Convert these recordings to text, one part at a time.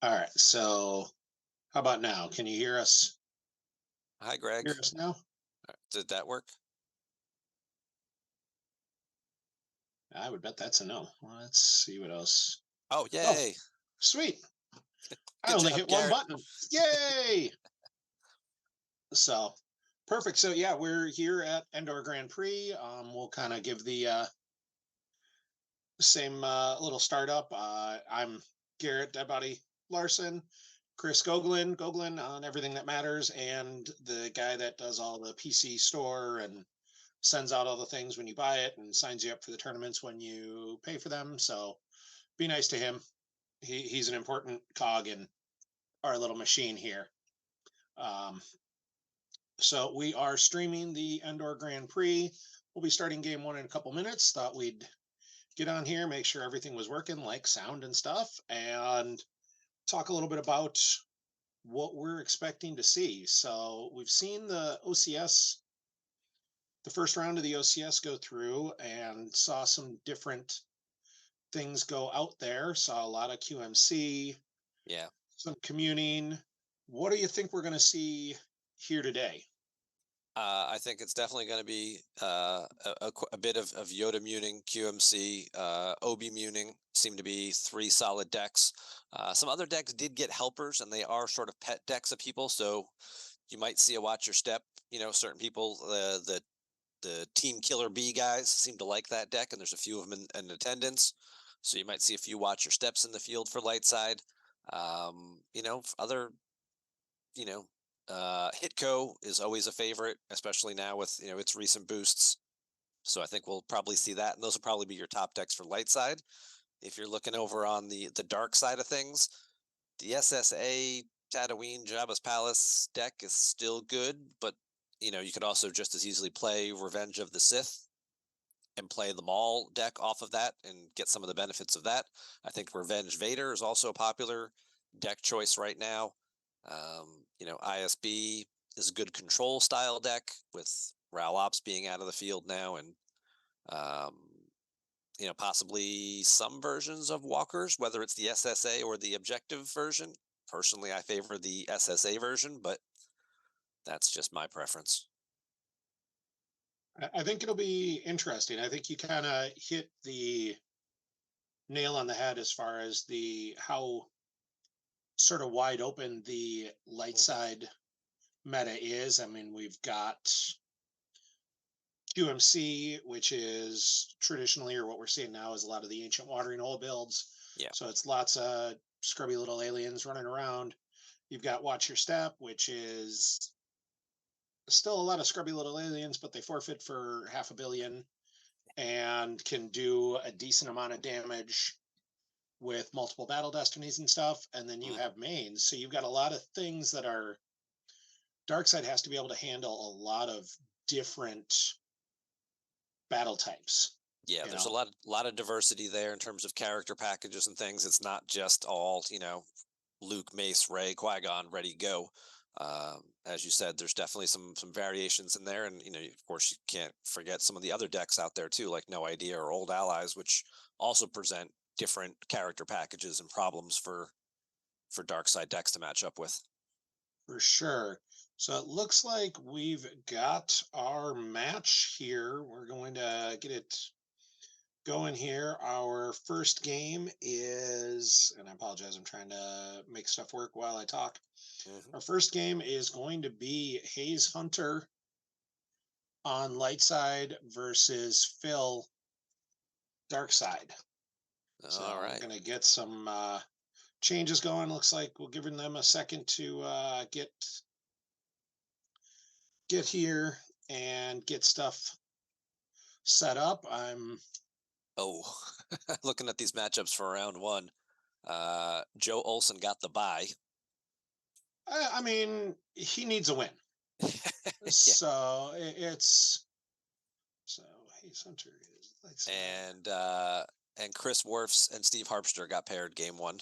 All right. So how about now? Can you hear us? Hi, Greg. Hear us now? Did that work? I would bet that's a no. Let's see what else. Oh, Oh, yay. sweet. I Good only job, hit one Garrett. button. Yay! So perfect. So yeah, we're here at Endor Grand Prix. We'll kind of give the same little startup. I'm Garrett, Dead Body Larson, Chris Goglin on everything that matters, and the guy that does all the PC store and sends out all the things when you buy it and signs you up for the tournaments when you pay for them. So be nice to him. He's an important cog in our little machine here. Um, so we are streaming the Endor Grand Prix. We'll be starting game one in a couple minutes. Thought we'd get on here, make sure everything was working, like sound and stuff, and talk a little bit about what we're expecting to see. So we've seen the OCS, the first round of the OCS go through, and saw some different things go out there. Saw a lot of QMC, Yeah. some communing. What do you think we're going to see here today? I think it's definitely going to be a bit of Yoda muning, QMC, OB muning seem to be three solid decks. Some other decks did get helpers, and they are sort of pet decks of people. So you might see a watch your step. Certain people, the Team Killer B guys seem to like that deck, and there's a few of them in attendance. So you might see a few watch your steps in the field for light side. Other you know, Hitco is always a favorite, especially now with its recent boosts. So I think we'll probably see that, and those will probably be your top decks for light side. If you're looking over on the dark side of things, the SSA Tatooine Jabba's Palace deck is still good, but you could also just as easily play Revenge of the Sith and play the Maul deck off of that and get some of the benefits of that. I think Revenge Vader is also a popular deck choice right now. ISB is a good control style deck with Ral Ops being out of the field now, and um, possibly some versions of walkers, whether it's the SSA or the objective version. Personally, I favor the SSA version, but that's just my preference. I think it'll be interesting. I think you kind of hit the nail on the head as far as the how sort of wide open the light Mm-hmm. side meta is. I mean, we've got QMC, which is traditionally, or what we're seeing now, is a lot of the ancient watering hole builds. Yeah. So it's lots of scrubby little aliens running around. You've got Watch Your Step, which is still a lot of scrubby little aliens, but they forfeit for 500 million and can do a decent amount of damage with multiple battle destinies and stuff. And then you Mm-hmm. have mains. So you've got a lot of things that are dark side has to be able to handle a lot of different battle types. Yeah, You there's a know, lot of diversity there in terms of character packages and things. It's not just all, Luke, Mace, Ray, Qui-Gon, ready, go. As you said, there's definitely some variations in there, and of course, you can't forget some of the other decks out there too, like No Idea or Old Allies, which also present different character packages and problems for dark side decks to match up with. for sure. So it looks like we've got our match here. We're going to get it going here. Our first game is, and I apologize, I'm trying to make stuff work while I talk. Mm-hmm. Our first game is going to be Hayes Hunter on light side versus Phil dark side. So All I'm right. going to get some changes going. Looks like we're giving them a second to get here and get stuff set up. Oh, looking at these matchups for round one, Joe Olson got the bye. I mean, he needs a win. Yeah. So it's so Hayes Hunter is light side. And Chris Werfs and Steve Harpster got paired game one.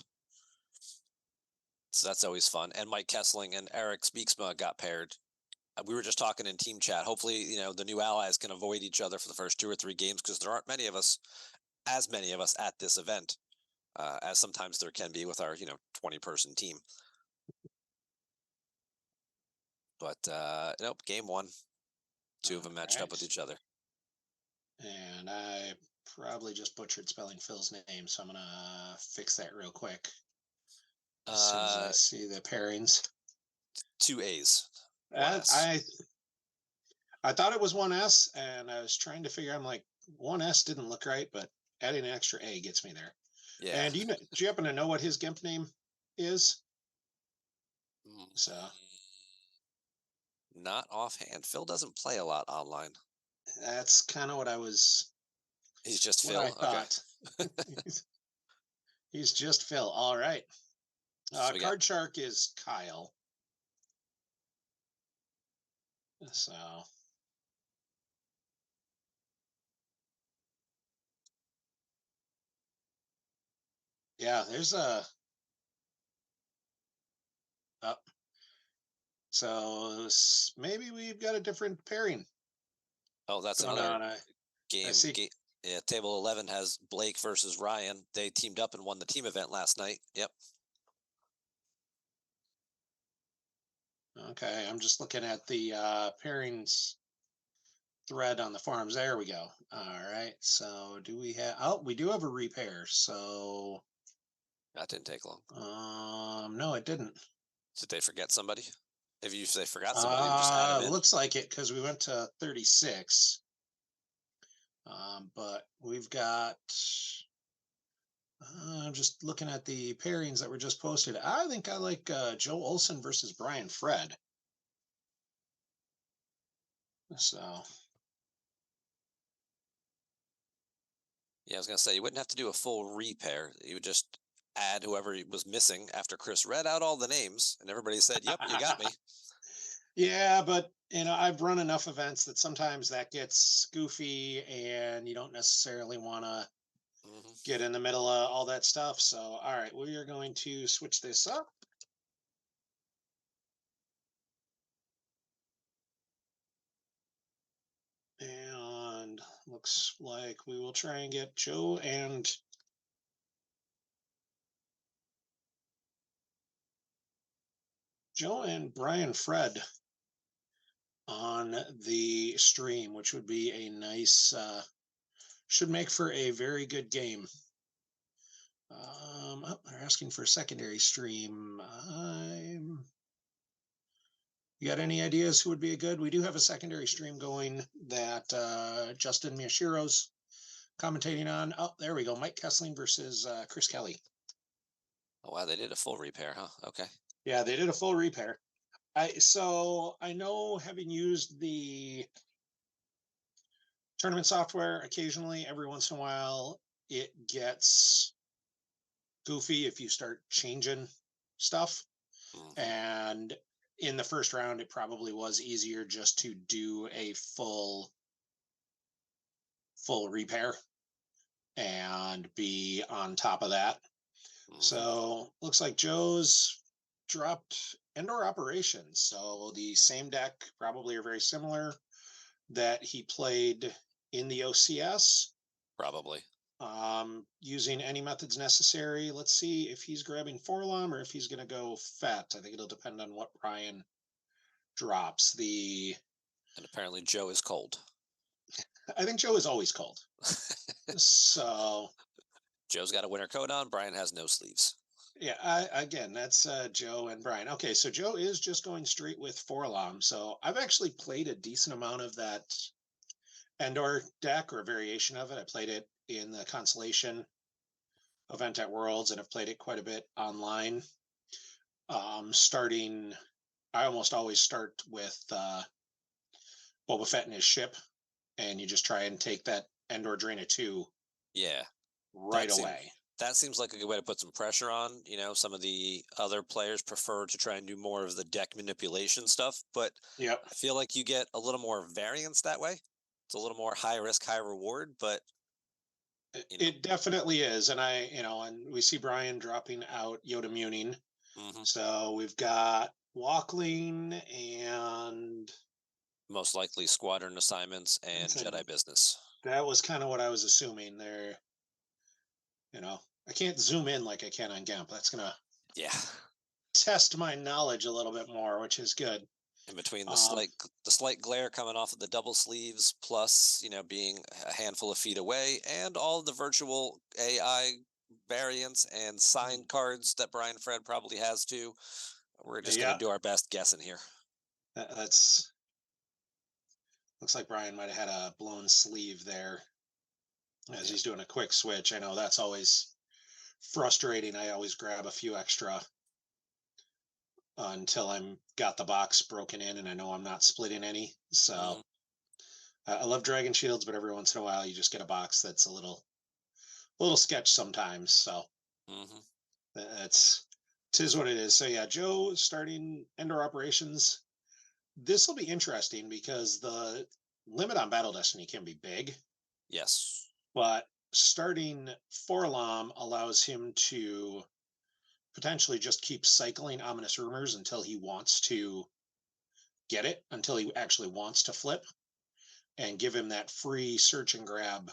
So that's always fun. And Mike Kessling and Eric Speaksma got paired. We were just talking in team chat. Hopefully, the new allies can avoid each other for the first two or three games because there aren't as many of us at this event. as sometimes there can be with our 20-person team. But nope, game one, two of them matched up with Right. each other. And I probably just butchered spelling Phil's name, so I'm gonna fix that real quick as soon as I see the pairings. Two A's, one I, S. I I thought it was one S, and I was trying to figure. I'm like, one S didn't look right, but adding an extra A gets me there. Yeah. And do you happen to know what his GIMP name is? Mm, So not offhand. Phil doesn't play a lot online. that's kind of He's just what I Phil. Okay. thought. he's, he's just Phil. All right. So we got Card Shark is Kyle. So yeah, there's a up. So maybe we've got a different pairing that's going another on. I game. see. Yeah, table 11 has Blake versus Ryan. They teamed up and won the team event last night. Yep. Okay, I'm just looking at the pairings thread on the forums. There we go. All right. So do we have? Oh, we do have a repair. So That didn't take long. no, it didn't. Did they forget somebody? If they forgot somebody, they would just add them in. Looks like it because we went to 36. But we've got. I'm just looking at the pairings that were just posted. I think I like Joe Olson versus Brian Fred. So Yeah, I was gonna say you wouldn't have to do a full repair. You would just add whoever was missing after Chris read out all the names, and everybody said, "Yep, you got me." yeah, but I've run enough events that sometimes that gets goofy, and you don't necessarily want to Hmm. get in the middle of all that stuff. So, all right, we are going to switch this up. And looks like we will try and get Joe and Brian Fred on the stream, which would be a nice, should make for a very good game. They're asking for a secondary stream. You got any ideas who would be a good? We do have a secondary stream going that Justin Miyashiro's commentating on. Oh, there we go. Mike Kessling versus Chris Kelly. Oh wow, they did a full repair, huh? Okay. Yeah, they did a full repair. So I know, having used the tournament software occasionally, every once in a while, it gets goofy if you start changing stuff. Hmm. And in the first round, it probably was easier just to do a full repair and be on top of that. Hmm. So looks like Joe's dropped Endor operations. So the same deck, probably are very similar, that he played in the OCS. Probably. Using any methods necessary. Let's see if he's grabbing Forlom or if he's going to go Fet. I think it'll depend on what Brian drops. And apparently Joe is cold. I think Joe is always cold. So Joe's got a winter coat on. Brian has no sleeves. yeah, again, that's Joe and Brian. Okay, so Joe is just going straight with Forlom. So I've actually played a decent amount of that Endor deck, or a variation of it. I played it in the Constellation event at Worlds, and I've played it quite a bit online. Starting, I almost always start with Boba Fett and his ship, and you just try and take that Endor Draina 2 Yeah, right that seems away. that seems like a good way to put some pressure on. Some of the other players prefer to try and do more of the deck manipulation stuff, but Yep. I feel like you get a little more variance that way. It's a little more high risk, high reward, but you know, It definitely is. And and we see Brian dropping out Yoda Muning. hmm So we've got Walkling and most likely squadron assignments and Jedi business. that was kind of what I was assuming there. You know, I can't zoom in like I can on GIMP. That's gonna Yeah. test my knowledge a little bit more, which is good. In between Um, the slight glare coming off of the double sleeves, plus being a handful of feet away, and all the virtual AI variants and signed cards that Brian Fred probably has too. We're just gonna yeah, do our best guessing here. that's looks like Brian might have had a blown sleeve there as Yeah. he's doing a quick switch. I know that's always frustrating. I always grab a few extra until I'm got the box broken in and I know I'm not splitting any. So Hmm. I love Dragon Shields, but every once in a while you just get a box that's a little sketch sometimes. So Hmm. that's tis what it is. So yeah, Joe starting Endor operations. This will be interesting because the limit on Battle Destiny can be big, Yes. but starting Forlom allows him to potentially just keep cycling ominous rumors until he wants to get it, until he actually wants to flip, and give him that free search and grab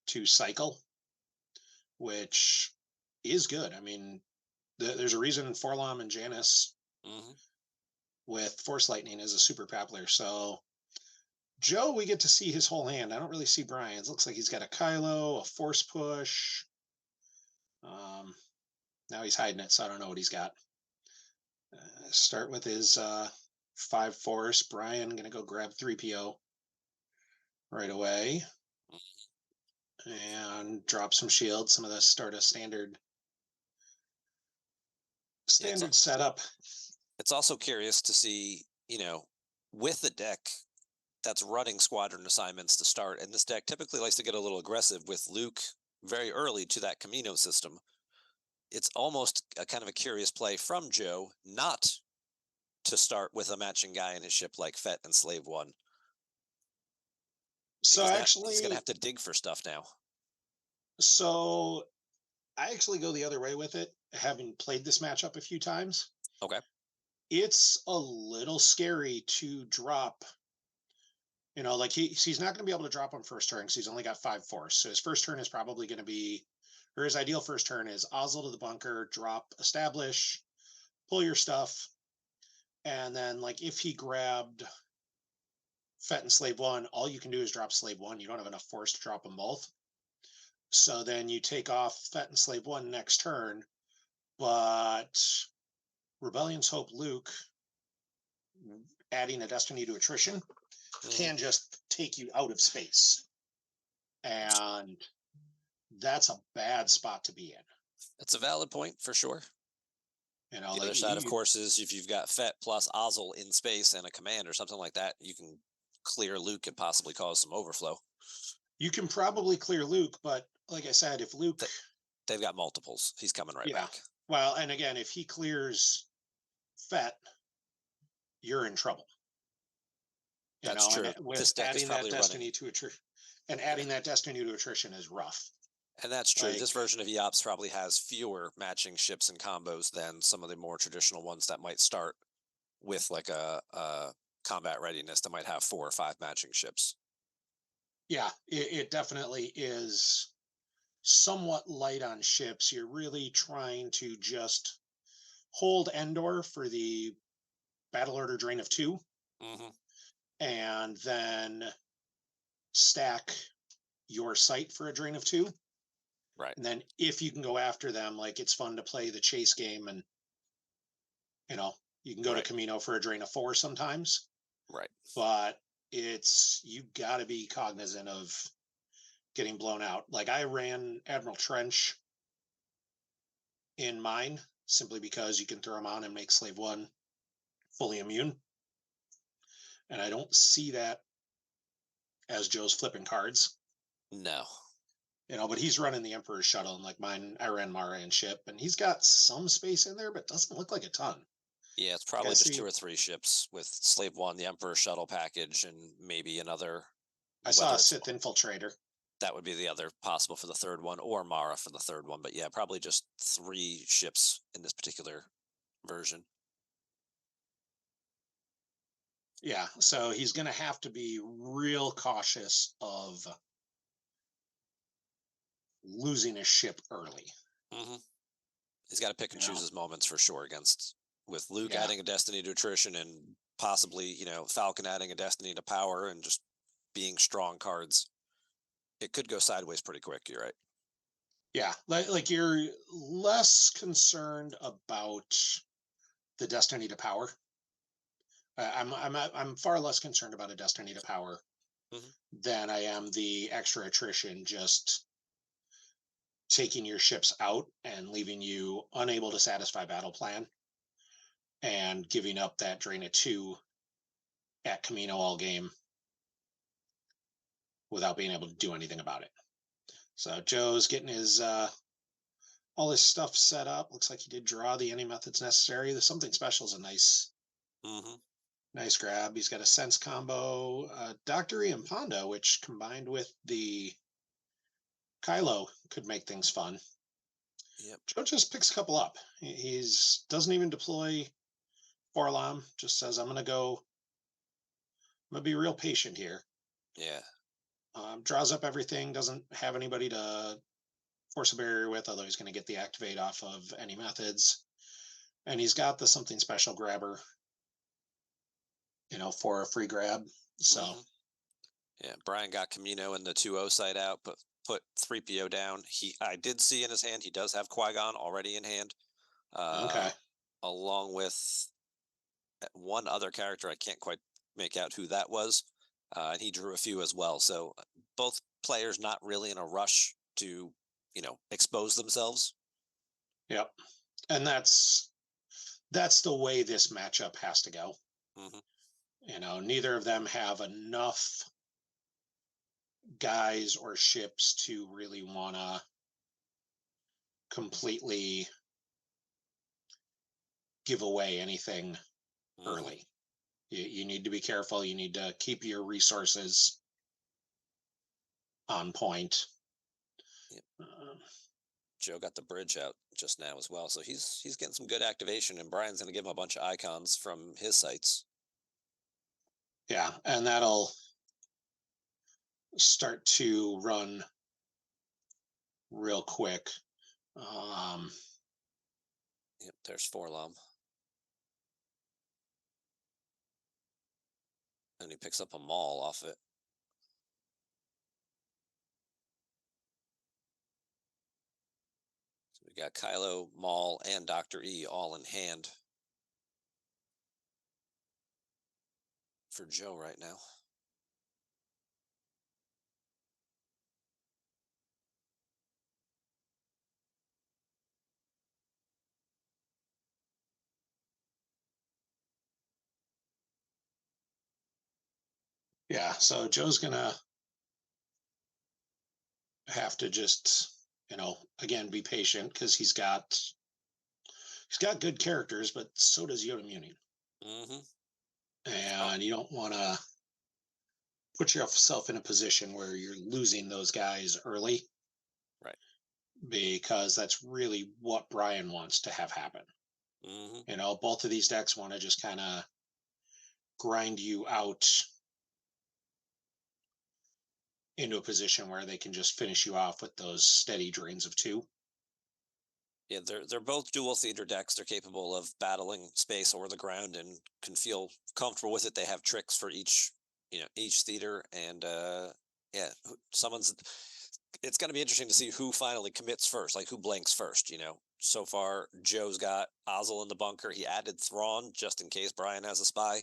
to cycle, which is good. I mean, there's a reason Forlom and Janus Hmm. with Force Lightning is a super popular. So Joe, we get to see his whole hand. I don't really see Brian's. Looks like he's got a Kylo, a Force Push. Um, now he's hiding it, so I don't know what he's got. Start with his 5 Force. Brian gonna go grab 3PO right away and drop some shields. Some of the start a Yeah, standard setup. it's also curious to see, with the deck that's running squadron assignments to start, and this deck typically likes to get a little aggressive with Luke very early to that Camino system. It's almost a kind of a curious play from Joe not to start with a matching guy in his ship like Fett and Slave One, So because now he's going to actually, have to dig for stuff now. so I actually go the other way with it. Having played this matchup a few times, Okay. it's a little scary to drop. Like he's not going to be able to drop on first turn because he's only got 5 Force. So his first turn is probably going to be, or his ideal first turn is Ozzel to the bunker, drop, establish, pull your stuff, and then like if he grabbed Fett and Slave One, all you can do is drop Slave One. You don't have enough Force to drop them both. So then you take off Fett and Slave One next turn, but Rebellion's Hope Luke adding a Destiny to attrition Hmm. can just take you out of space. And that's a bad spot to be in. That's a valid point for sure. The other Like side, of course, is if you've got Fett plus Ozzel in space and a command or something like that, you can clear Luke and possibly cause some overflow. you can probably clear Luke, but like I said, if Luke, They've got multiples. He's coming right yeah, back. well, and again, if he clears Fett, you're in trouble. That's true. And with This deck is adding that probably running. Destiny to attrition, and Yeah. adding that Destiny to attrition is rough. And that's true. This Like, version of EOPs probably has fewer matching ships and combos than some of the more traditional ones that might start with like a combat readiness that might have 4 or 5 matching ships. yeah, it definitely is somewhat light on ships. You're really trying to just hold Endor for the battle order drain of 2, Hmm. and then stack your site for a drain of 2. Right. And then if you can go after them, like it's fun to play the chase game, and you know you can go to Right. Camino for a drain of 4 sometimes, Right. but you got to be cognizant of getting blown out. Like I ran Admiral Trench in mine simply because you can throw them on and make Slave One fully immune, and I don't see that as Joe's flipping cards. No. But he's running the Emperor's shuttle, and like mine, I ran Mara and ship, and he's got some space in there, but doesn't look like a ton. Yeah, it's Like I probably just 2 see, or 3 ships with Slave One, the Emperor shuttle package, and maybe another. I saw a Whether it's Sith Infiltrator. that would be the other possible for the third one, or Mara for the third one. But yeah, probably just 3 ships in this particular version. Yeah, so he's going to have to be real cautious of losing a ship early. Hmm. He's got to pick and You choose know, his moments for sure against with Luke yeah, adding a destiny to attrition and possibly, Falcon adding a destiny to power and just being strong cards. It could go sideways pretty quick. You're right. yeah. Like you're less concerned about the destiny to power. I'm far less concerned about a destiny to power Hmm. than I am the extra attrition just taking your ships out and leaving you unable to satisfy battle plan and giving up that drain of two at Camino all game without being able to do anything about it. So Joe's getting his all his stuff set up. Looks like he did draw the any methods necessary. The something special is a Hmm. nice grab. He's got a sense combo, Doctory and Pondo, which combined with the Kylo could make things fun. Yep. Joe just picks a couple up. He's doesn't even deploy Forlam. Just says, I'm gonna be real patient here." Yeah. Draws up everything. Doesn't have anybody to force a barrier with, although he's going to get the activate off of any methods. And he's got the something special grabber, for a free grab. So Hmm. Yeah. Brian got Camino in the 2-0 site out, put 3PO down. I did see in his hand he does have Qui-Gon already in hand, uh, okay, along with one other character. I can't quite make out who that was, and he drew a few as well. So both players not really in a rush to expose themselves. yep. And that's the way this matchup has to go. Hmm. Neither of them have enough guys or ships to really want to completely give away anything Hmm. early. You need to be careful. You need to keep your resources on point. Yep. Uh, Joe got the bridge out just now as well, so he's getting some good activation, and Brian's going to give him a bunch of icons from his sites. yeah, and that'll start to run real quick. Um, Yep, there's Forlom, and he picks up a Maul off it. So we got Kylo, Maul, and Dr. E all in hand for Joe right now. yeah, so Joe's gonna have to just, again, be patient because he's got good characters, but so does Yoda Muni, Hmm. and you don't want to put yourself in a position where you're losing those guys early Right. because that's really what Brian wants to have happen. Hmm. Both of these decks want to just kind of grind you out into a position where they can just finish you off with those steady drains of two. Yeah, they're both dual theater decks. They're capable of battling space or the ground and can feel comfortable with it. They have tricks for each theater, and yeah, someone's. It's going to be interesting to see who finally commits first, like who blanks first. So far Joe's got Ozzel in the bunker. He added Thrawn just in case Brian has a spy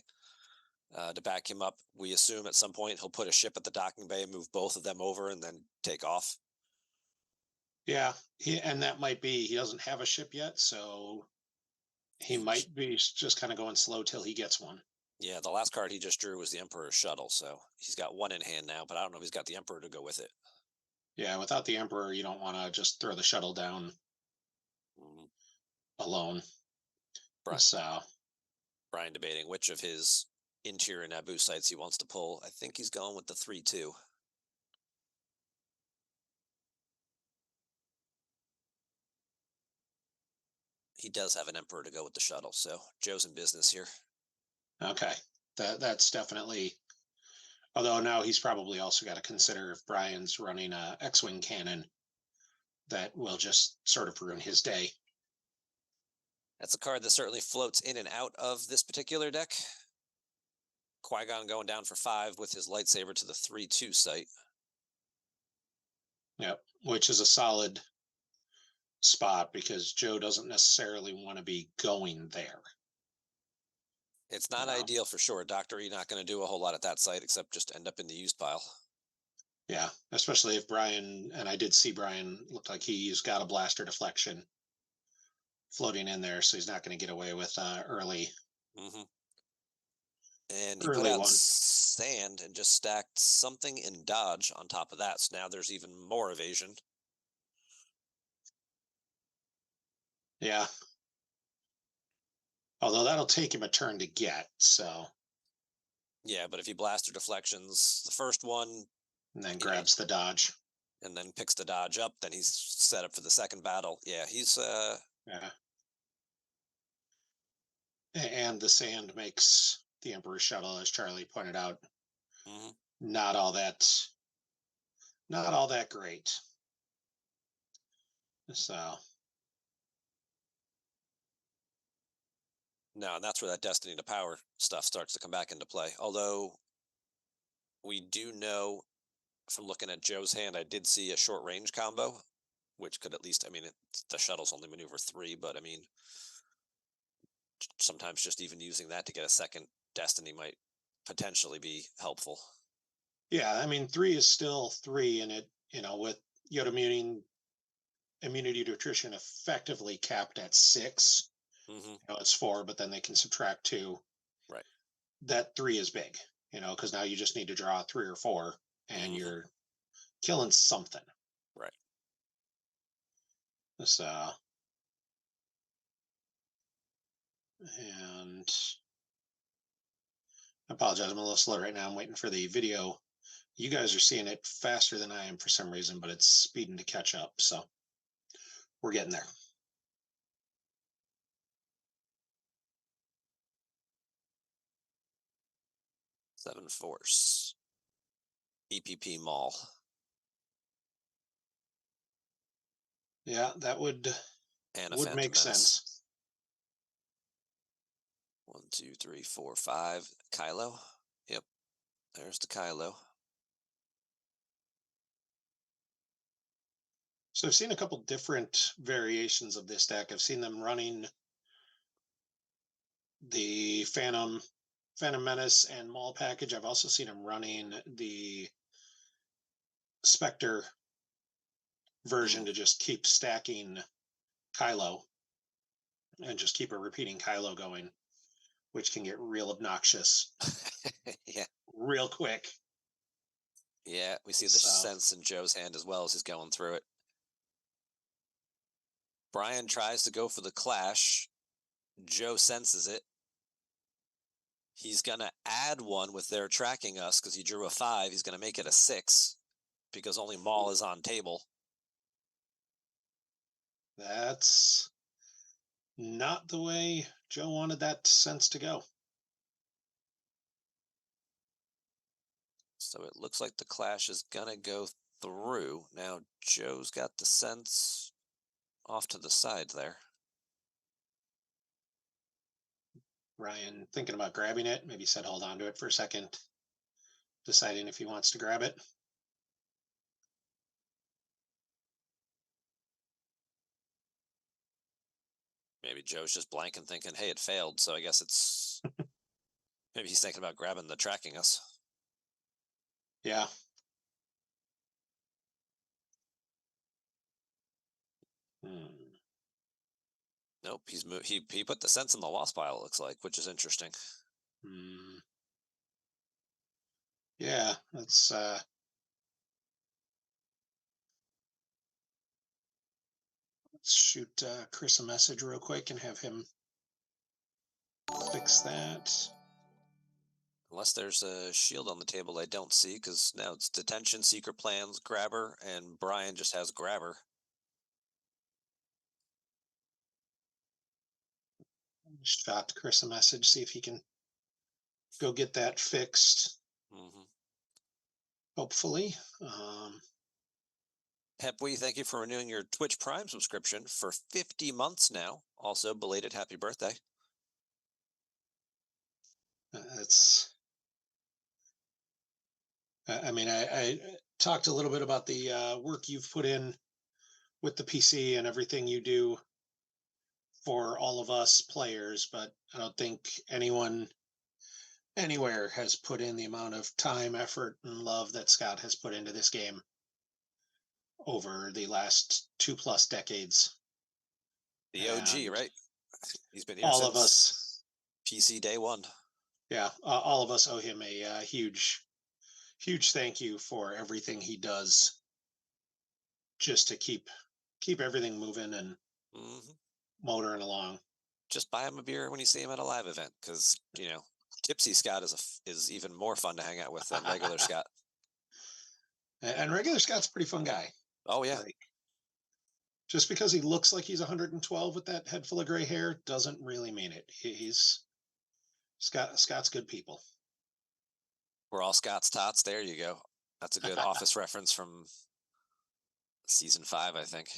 to back him up. We assume at some point he'll put a ship at the docking bay, move both of them over, and then take off. Yeah, and that might be he doesn't have a ship yet, so he He might be just kind of going slow till he gets one. Yeah, the last card he just drew was the Emperor's shuttle, so he's got one in hand now, but I don't know if he's got the Emperor to go with it. Yeah, without the Emperor, you don't want to just throw the shuttle down Mhm. alone. Brian, So Brian debating which of his interior Naboo sites he wants to pull. I think he's going with the 3-2. He does have an Emperor to go with the shuttle, so Joe's in business here. okay, that's definitely. Although now he's probably also got to consider if Brian's running a X-wing cannon, that will just sort of ruin his day. That's a card that certainly floats in and out of this particular deck. Qui-Gon going down for 5 with his lightsaber to the 3/2 site. Yep, which is a solid spot because Joe doesn't necessarily want to be going there. It's You not know? ideal for sure. Dr. E not going to do a whole lot at that site except just end up in the used pile. Yeah, especially if Brian, and I did see Brian looked like he's got a blaster deflection floating in there, so he's not going to get away with early Mm-hmm. And he put early out one. sand and just stacked something in dodge on top of that. So now there's even more evasion. Yeah. Although that'll take him a turn to get, so. Yeah, but if he blaster deflections the first one, And then you know, grabs the dodge. and then picks the dodge up, then he's set up for the second battle. Yeah, he's Yeah. And the sand makes the Emperor's shuttle, as Charlie pointed out, mm-hmm. not all that great. So No, and that's where that destiny to power stuff starts to come back into play. Although we do know from looking at Joe's hand, I did see a short range combo, which could at least, I mean, the shuttles only maneuver 3, but I mean, sometimes just even using that to get a second destiny might potentially be helpful. yeah, I mean 3 is still 3, and it, with Yoda muting immunity to attrition effectively capped at 6. Mm-hmm. It's 4, but then they can subtract 2. Right. That 3 is big, because now you just need to draw 3 or 4, and Mm-hmm. you're killing something. Right. So, and I apologize, I'm a little slow right now. I'm waiting for the video. You guys are seeing it faster than I am for some reason, but it's speeding to catch up. So we're getting there. 7 force. EPP Mall. Yeah, that would And a would Phantom make Menace. sense. 1, 2, 3, 4, 5. Kylo. Yep. There's the Kylo. So I've seen a couple different variations of this deck. I've seen them running the Phantom Menace and Maul package. I've also seen them running the Spectre version to just keep stacking Kylo and just keep a repeating Kylo going, which can get real obnoxious Yeah. real quick. Yeah, we see the So, sense in Joe's hand as well as he's going through it. Brian tries to go for the clash. Joe senses it. He's going to add 1 with their tracking us because he drew a 5. He's going to make it a 6 because only Maul is on table. that's not the way Joe wanted that sense to go. So it looks like the clash is going to go through. Now Joe's got the sense off to the side there. Ryan thinking about grabbing it, maybe said hold on to it for a second, deciding if he wants to grab it. Maybe Joe's just blank and thinking, hey, it failed. So I guess it's maybe he's thinking about grabbing the tracking us. Yeah. Nope, he put the sense in the lost pile, it looks like, which is interesting. Yeah, that's let's shoot Chris a message real quick and have him fix that. Unless there's a shield on the table I don't see, because now it's detention, secret plans, grabber, and Brian just has grabber. Shot Chris a message, see if he can go get that fixed. Mm-hmm. Hopefully. Hepwe, thank you for renewing your Twitch Prime subscription for 50 months now. Also, belated happy birthday. It's. I mean, I talked a little bit about the work you've put in with the PC and everything you do for all of us players, but I don't think anyone anywhere has put in the amount of time, effort, and love that Scott has put into this game over the last 2+ decades. The OG, And right? He's been here all of us, since PC day one. yeah, all of us owe him a huge, huge thank you for everything he does just to keep everything moving and Hmm. motoring along. Just buy him a beer when you see him at a live event, because Tipsy Scott is even more fun to hang out with than regular Scott. And regular Scott's a pretty fun guy. Oh yeah, Like, just because he looks like he's 112 with that head full of gray hair doesn't really mean it. He's Scott's good people. we're all Scott's tots. There you go. That's a good Office reference from season 5, I think.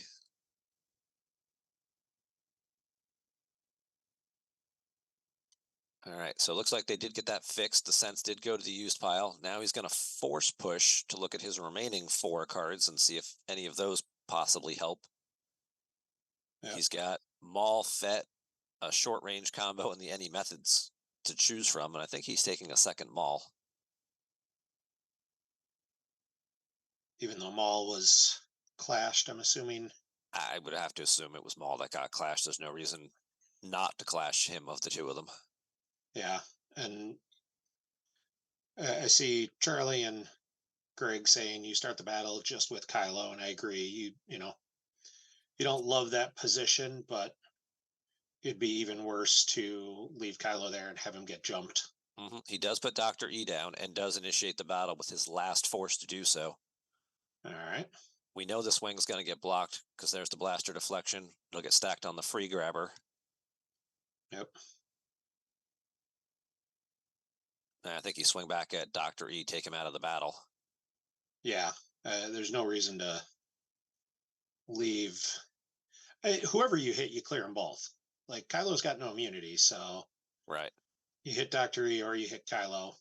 All right, so it looks like they did get that fixed. The sense did go to the used pile. Now he's going to force push to look at his remaining 4 cards and see if any of those possibly help. Yep. He's got Maul, Fet, a short range combo, and the any methods to choose from, and I think he's taking a second Maul. Even though Maul was clashed, I'm assuming. I would have to assume it was Maul that got clashed. There's no reason not to clash him of the 2 of them. Yeah, and I see Charlie and Greg saying you start the battle just with Kylo, and I agree. You don't love that position, but it'd be even worse to leave Kylo there and have him get jumped. Mm-hmm. He does put Dr. E down and does initiate the battle with his last force to do so. All right. We know this wing's going to get blocked because there's the blaster deflection. It'll get stacked on the free grabber. Yep. And I think you swing back at Dr. E, take him out of the battle. Yeah. There's no reason to leave. Whoever you hit, you clear them both. Like, Kylo's got no immunity, so right. You hit Dr. E or you hit Kylo,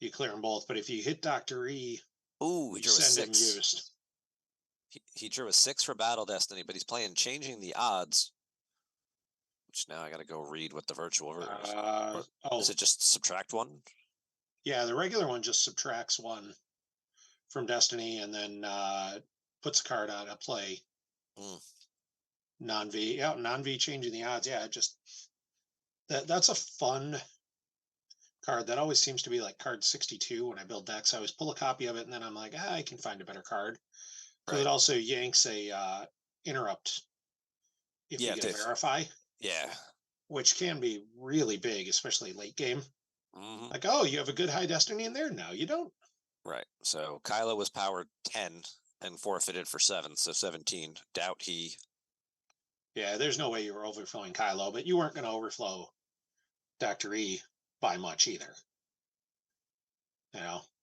you clear them both. But if you hit Dr. E, ooh, he drew a 6. Him used. He drew a 6 for Battle Destiny, but he's playing changing the odds. Which now I got to go read what the virtual is. Is it just subtract 1? Yeah, the regular one just subtracts 1 from Destiny and then puts a card out of play. Non-V, yeah, non-V changing the odds. Yeah, that's a fun card. That always seems to be like card 62 when I build decks. I always pull a copy of it and then I'm like, I can find a better card. Because it also yanks a interrupt if you get a verify. Yeah. Which can be really big, especially late game. Mm-hmm. Like, oh, you have a good high destiny in there? No, you don't. Right. So Kylo was powered 10 and forfeited for 7, so 17. Doubt he. Yeah, there's no way you were overflowing Kylo, but you weren't going to overflow Dr. E by much either.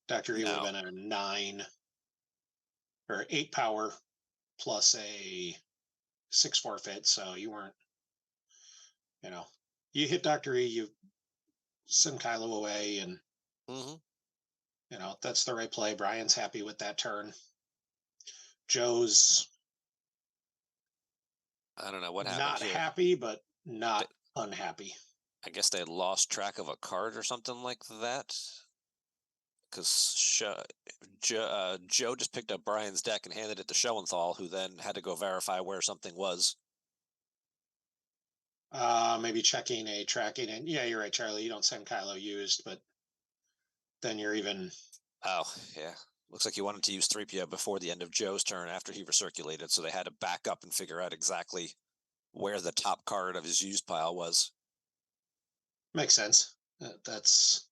Dr. E would have been a 9 or 8 power plus a 6 forfeit, so you weren't, you hit Dr. E, you send Kylo away, and that's the right play. Brian's happy with that turn. Joe's I don't know what happened not here. Happy, but not unhappy. I guess they lost track of a card or something like that. Because Joe just picked up Brian's deck and handed it to Schoenthal, who then had to go verify where something was. Maybe checking a tracking. And yeah, you're right, Charlie. You don't send Kylo used, but then you're even. Oh, yeah. Looks like you wanted to use 3PO before the end of Joe's turn after he recirculated, so they had to back up and figure out exactly where the top card of his used pile was. Makes sense. That's.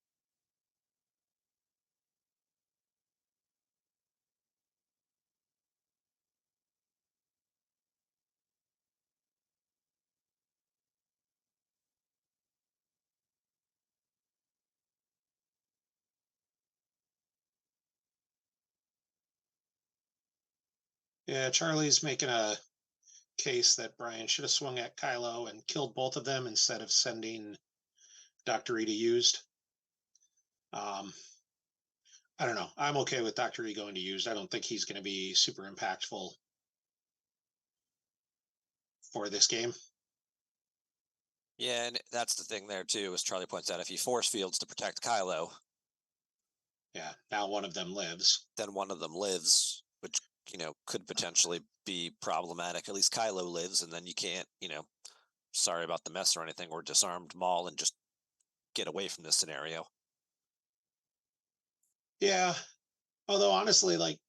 Yeah, Charlie's making a case that Brian should have swung at Kylo and killed both of them instead of sending Dr. E to used. Um, I don't know. I'm okay with Dr. E going to used. I don't think he's going to be super impactful for this game. Yeah, and that's the thing there too, as Charlie points out. If he force fields to protect Kylo, Yeah, now one of them lives. then one of them lives, which could potentially be problematic. At least Kylo lives, and then you can't, sorry about the mess or anything, or disarmed Maul and just get away from this scenario. Yeah, although honestly, like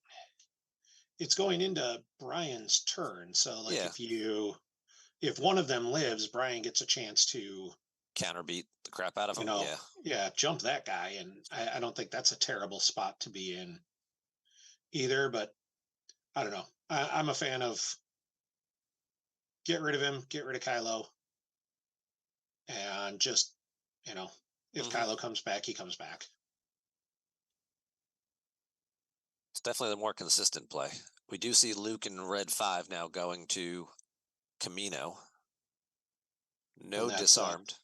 it's going into Brian's turn, so like Yeah, if one of them lives, Brian gets a chance to counterbeat the crap out of you him. know Yeah, yeah jump that guy, and I don't think that's a terrible spot to be in either. But I don't know. I'm a fan of get rid of him, get rid of Kylo, and just you know if hmm Kylo comes back, he comes back. it's definitely the more consistent play. We do see Luke in Red 5 now going to Camino. And No that's disarmed.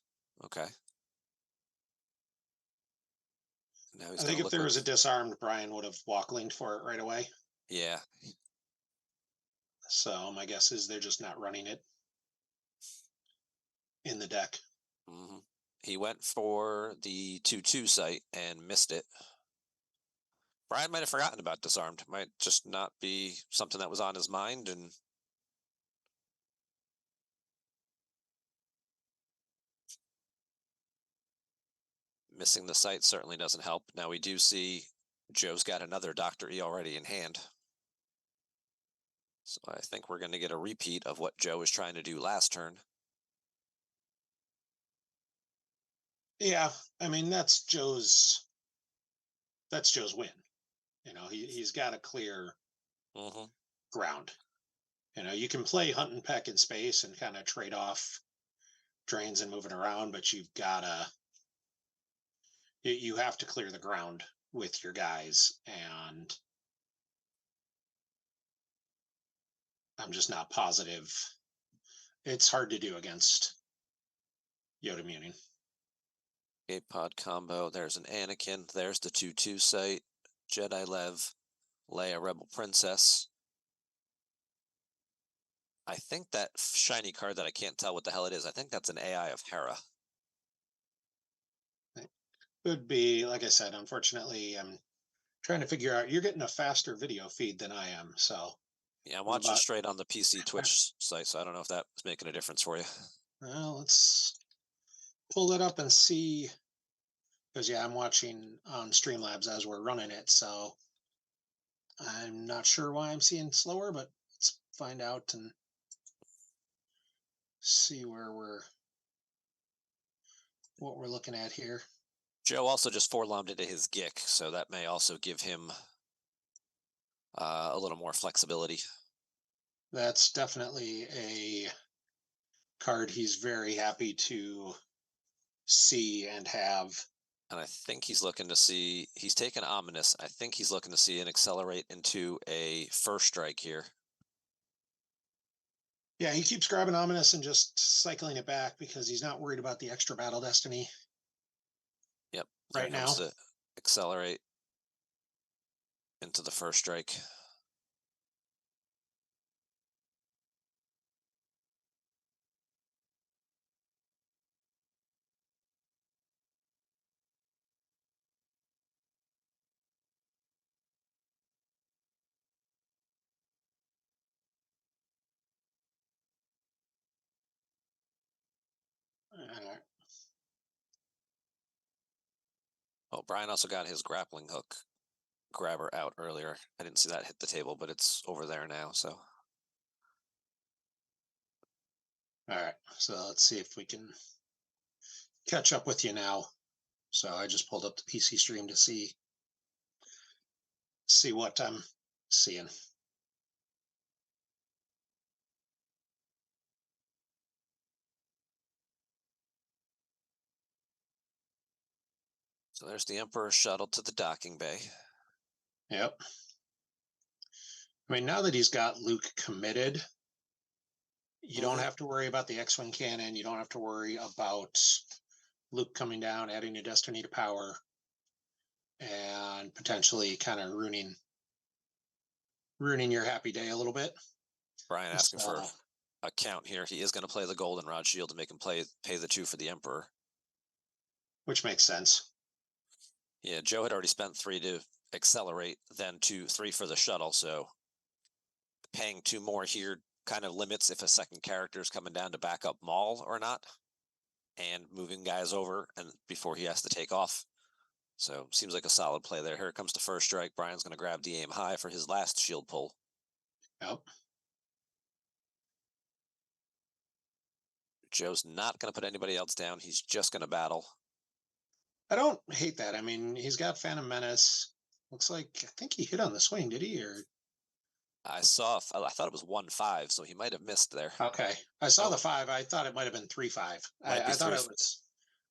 Okay. Now he's I going think to if look there like, was a disarmed, Brian would have walk linked for it right away. yeah. So my guess is they're just not running it in the deck. hmm He went for the 2-2 site and missed it. Brian might have forgotten about disarmed. Might just not be something that was on his mind, and missing the site certainly doesn't help. Now we do see Joe's got another Dr. E already in hand. So I think we're going to get a repeat of what Joe was trying to do last turn. Yeah, I mean that's Joe's win. He's got to clear hmm ground. You can play hunt and peck in space and kind of trade off drains and moving around, but you have to clear the ground with your guys, and I'm just not positive. It's hard to do against Yoda Muning. 8-pod combo. There's an Anakin. There's the 2-2 site. Jedi Lev. Leia Rebel Princess. I think that shiny card that I can't tell what the hell it is, I think that's an AI of Hera. It could be, like I said, unfortunately, I'm trying to figure out. You're getting a faster video feed than I am, so Yeah, I'm I'm watching about. straight on the PC Twitch site, so I don't know if that's making a difference for you. Well, let's pull it up and see. Because yeah, I'm watching on Streamlabs as we're running it, so I'm not sure why I'm seeing slower, but let's find out and see what we're looking at here. Joe also just forlomed into his Gick, so that may also give him a little more flexibility. That's definitely a card he's very happy to see and have. And I think he's looking to see, he's taken Ominous. I think he's looking to see an accelerate into a first strike here. Yeah, he keeps grabbing Ominous and just cycling it back because he's not worried about the extra battle destiny Yep, there right comes now. the accelerate into the first strike. Uh, Oh, Brian also got his grappling hook grabber out earlier. I didn't see that hit the table, but it's over there now, so. all right, so let's see if we can catch up with you now. So I just pulled up the PC stream to see what I'm seeing. So there's the Emperor shuttle to the docking bay. Yep. I mean, now that he's got Luke committed, you don't Hmm. have to worry about the X-wing cannon. You don't have to worry about Luke coming down, adding a destiny to power, and potentially kind of ruining your happy day a little bit. Brian asking for So, a count here. He is going to play the goldenrod shield to make him pay the 2 for the Emperor. which makes sense. Yeah, Joe had already spent 3 to accelerate, then 3 for the shuttle. So paying 2 more here kind of limits if a second character is coming down to back up Maul or not, and moving guys over and before he has to take off. So seems like a solid play there. Here comes the first strike. Brian's going to grab the aim high for his last shield pull. Yep. Joe's not going to put anybody else down. He's just going to battle. I don't hate that. I mean, he's got Phantom Menace. Looks like I think he hit on the swing, did he? Or I thought it was 1-5, so he might have missed there. okay, I saw Oh, the 5. I thought it might have been 3-5. might be I thought 3. it was.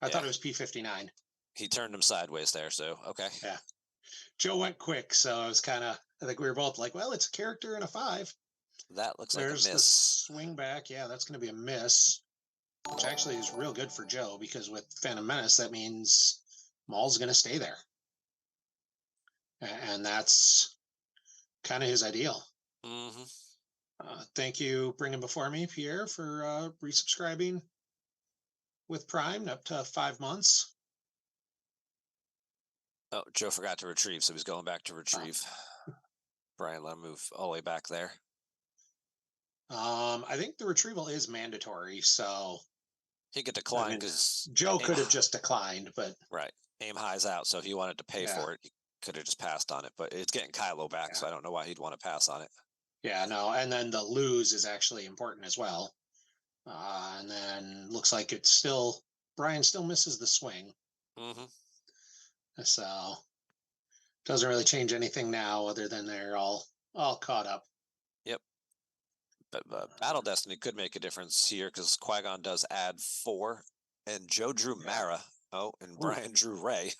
I Yeah, thought it was P59. he turned him sideways there. So okay, Yeah, Joe went quick, so I was kind of. I think we were both like, well, it's a character and a 5. that looks like a There's the miss. swing back. Yeah, that's going to be a miss, which actually is real good for Joe because with Phantom Menace, that means Maul's going to stay there, and that's kind of his ideal. Mm-hmm. Thank you, bringing before me, Pierre, for resubscribing with Prime up to 5 months. Oh, Joe forgot to retrieve, so he's going back to retrieve. Brian, let him move all the way back there. I think the retrieval is mandatory, so He could I decline mean, because Joe could have just declined, but right, aim high's out. So if he wanted to pay yeah, for it, he could have just passed on it. But it's getting Kylo back, yeah, so I don't know why he'd want to pass on it. yeah, no, and then the lose is actually important as well. And then looks like it's still Brian still misses the swing, Mm-hmm. so doesn't really change anything now, other than they're all caught up. Yep. But Battle Destiny could make a difference here because Qui-Gon does add 4, and Joe drew Yeah. Mara. Oh, and Ooh. Brian drew Ray.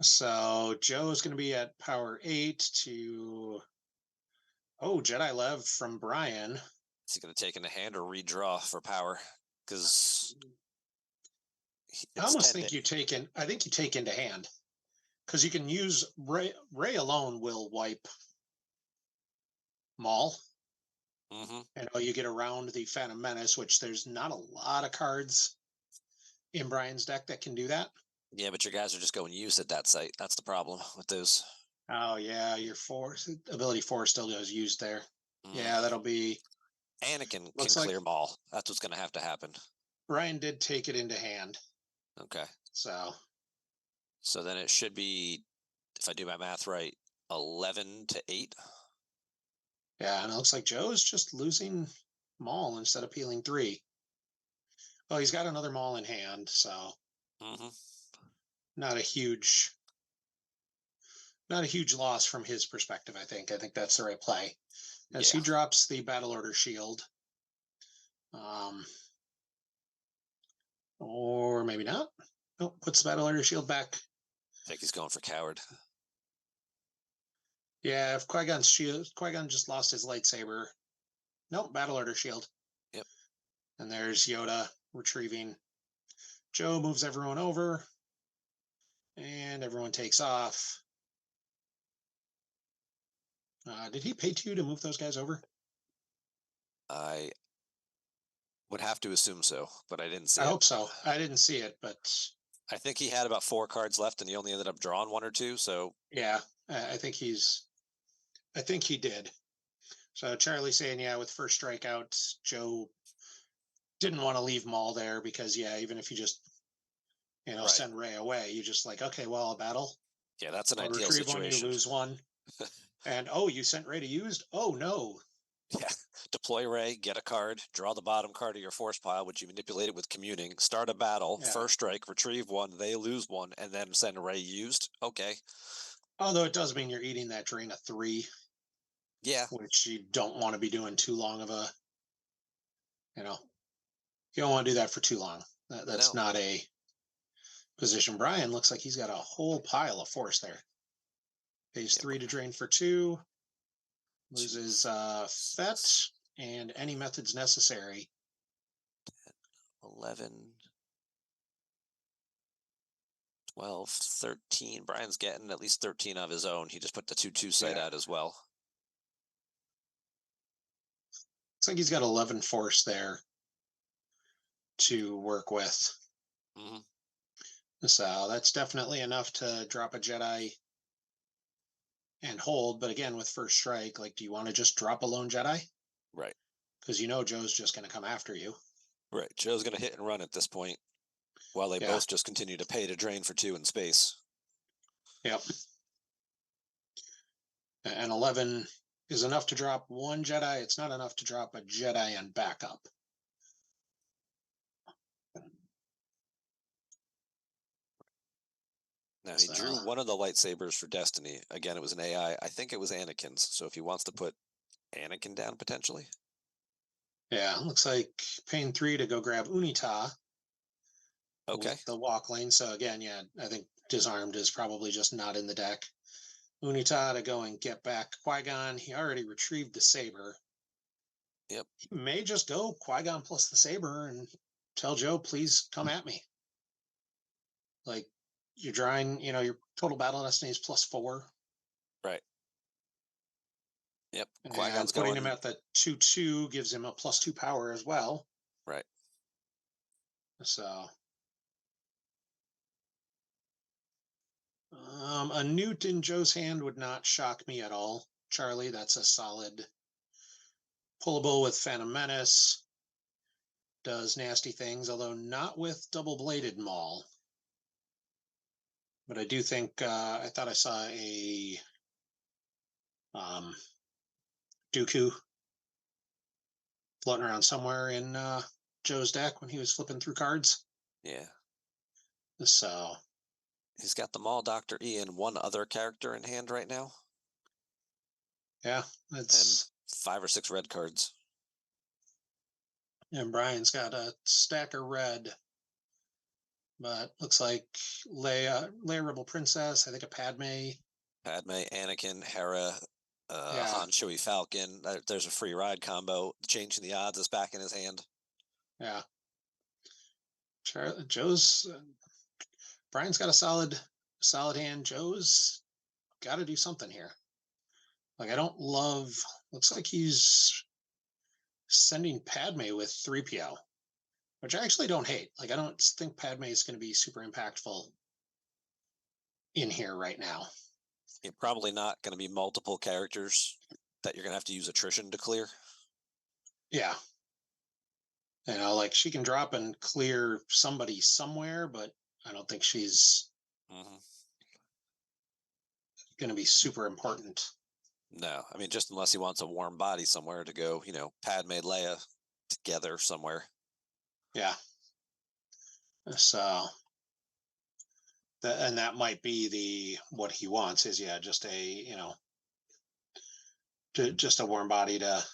So Joe's going to be at power 8 to Jedi Lev from Brian. Is he going to take in a hand or redraw for power? Because I it's almost 10 think you take in. I think you take into hand because you can use Ray. Ray alone will wipe Maul. Mm-hmm. And you get around the Phantom Menace, which there's not a lot of cards in Brian's deck that can do that. Yeah, but your guys are just going use at that site. That's the problem with those. Oh yeah, your ability 4 still goes used there. Yeah, Mm-hmm. that'll be. Anakin can Looks like clear Maul. That's what's going to have to happen. Brian did take it into hand. Okay. So then it should be, if I do my math right, 11-8. yeah, and it looks like Joe's just losing Maul instead of peeling 3. Well, he's got another Maul in hand, so Mm-hmm. not a huge loss from his perspective. I think that's the right play as Yeah. he drops the battle order shield, or maybe not. Oh, puts the battle order shield back. I think he's going for coward. Yeah, if Qui-Gon just lost his lightsaber. Nope, battle order shield. Yep. And there's Yoda retrieving. Joe moves everyone over, and everyone takes off. Did he pay 2 to move those guys over? I would have to assume so, but I didn't see I it. hope so. I didn't see it, but I think he had about 4 cards left, and he only ended up drawing 1 or 2. So yeah, I think he did. So Charlie saying, yeah, with first strikeout, Joe didn't want to leave Maul there because, yeah, even if you just, right. send Ray away, you just like, okay, well, I'll battle. Yeah, that's an I'll ideal retrieve situation. 1, you lose 1. And, you sent Ray to used? Oh, no. Yeah. Deploy Ray, get a card, draw the bottom card of your force pile, which you manipulate it with communing, start a battle, Yeah. first strike, retrieve 1, they lose 1, and then send Ray used. Okay. Although it does mean you're eating that drain of 3. Yeah. Which you don't want to be doing too long of a, you don't want to do that for too long. That's not a position. Brian looks like he's got a whole pile of force there. Pays 3 to drain for 2. Loses Fet and any methods necessary. 11, 12, 13. Brian's getting at least 13 of his own. He just put the 2/2 sight out as well. Looks like he's got 11 force there to work with. So that's definitely enough to drop a Jedi and hold. But again, with first strike, like, do you want to just drop a lone Jedi? Right. Because you know Joe's just going to come after you. Right. Joe's going to hit and run at this point while they both just continue to pay to drain for 2 in space. Yep. And 11 is enough to drop one Jedi. It's not enough to drop a Jedi and backup. Now, he drew one of the lightsabers for Destiny. Again, it was an AI. I think it was Anakin's. So if he wants to put Anakin down potentially. Yeah, looks like paying 3 to go grab Unita. Okay. With the walk lane. So again, yeah, I think disarmed is probably just not in the deck. Unita to go and get back Qui-Gon. He already retrieved the saber. Yep. He may just go Qui-Gon plus the saber and tell Joe, please come at me. Like, you're drawing, your total battle destiny is +4. Right. Yep. Qui-Gon's putting him at the 2/2 gives him a +2 power as well. Right. So a Newt in Joe's hand would not shock me at all. Charlie, that's a solid pullable with Phantom Menace. Does nasty things, although not with double-bladed Maul. But I do think, I thought I saw a Dooku floating around somewhere in Joe's deck when he was flipping through cards. Yeah. So he's got the Maul, Dr. E, and one other character in hand right now. Yeah, that's and 5 or 6 red cards. And Brian's got a stack of red, but looks like Leia Rebel Princess. I think a Padme, Anakin, Hera, Han, Chewie, Falcon. There's a free ride combo. Changing the odds is back in his hand. Yeah. Brian's got a solid hand. Joe's got to do something here. Like, I don't love. Looks like he's sending Padme with 3PO, which I actually don't hate. Like, I don't think Padme is going to be super impactful in here right now. You're probably not going to be multiple characters that you're going to have to use attrition to clear. Yeah. Like, she can drop and clear somebody somewhere, but I don't think she's going to be super important. No, I mean, just unless he wants a warm body somewhere to go, Padme, Leia together somewhere. Yeah. So that might be what he wants is, just a, just a warm body to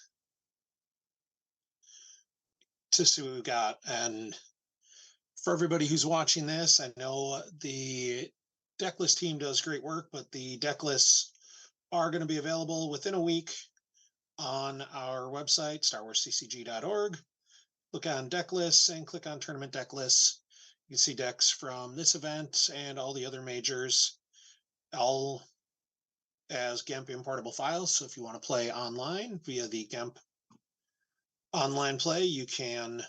see what we've got. And for everybody who's watching this, I know the deck list team does great work, but the deck lists are going to be available within a week on our website, starwarsccg.org. Look on deck lists and click on tournament deck lists. You can see decks from this event and all the other majors, all as GEMP importable files. So if you want to play online via the GEMP online play, you can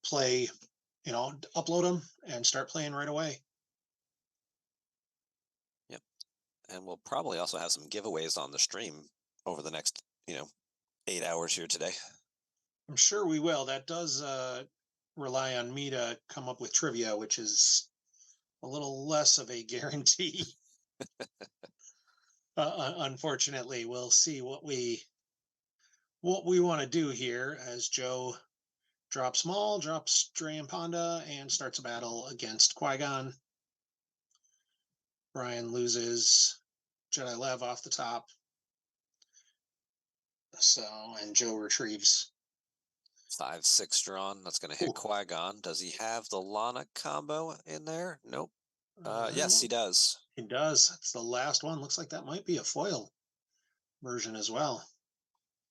play, upload them and start playing right away. Yep. And we'll probably also have some giveaways on the stream over the next, 8 hours here today. I'm sure we will. That does rely on me to come up with trivia, which is a little less of a guarantee. Unfortunately, we'll see what we want to do here as Joe drops Maul, drops Dre and Ponda, and starts a battle against Qui-Gon. Brian loses Jedi Lev off the top. And Joe retrieves 5/6 drawn. That's going to hit Qui-Gon. Does he have the Lana combo in there? Nope. Yes, he does. He does. It's the last one. Looks like that might be a foil. version as well.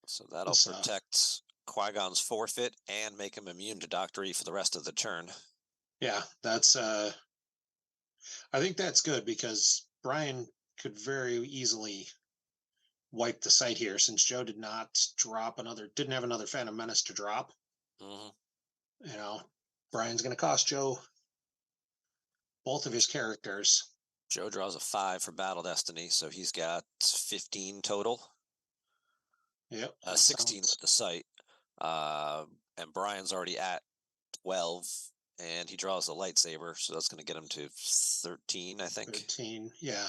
So that'll So protect Qui-Gon's forfeit and make him immune to Dr. E for the rest of the turn. yeah, that's I think that's good because Brian could very easily wipe the site here since Joe didn't have another Phantom Menace to drop. Mm-hmm. You know, Brian's going to cost Joe both of his characters. Joe draws a 5 for Battle Destiny, so he's got 15 total. Yep, 16 with the site. And Brian's already at 12, and he draws a lightsaber, so that's going to get him to 13, I think. 13, yeah.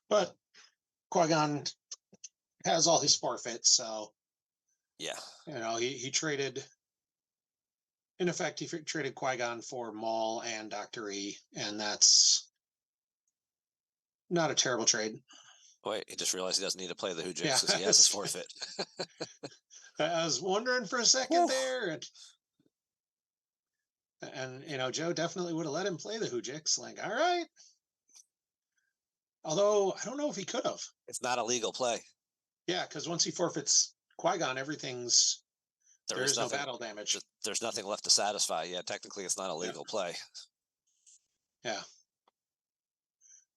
But Qui-Gon has all his forfeits, so yeah, he traded. In effect, he traded Qui-Gon for Maul and Dr. E, and that's not a terrible trade. Wait, he just realized he doesn't need to play the Hoojix Yeah, because he has his forfeit. I was wondering for a second there, and Joe definitely would have let him play the Hoojix. Like, all right. Although I don't know if he could have. It's not a legal play. Yeah, because once he forfeits Qui-Gon, there is no battle damage. There's nothing left to satisfy. Yeah, technically it's not a legal play. Yeah.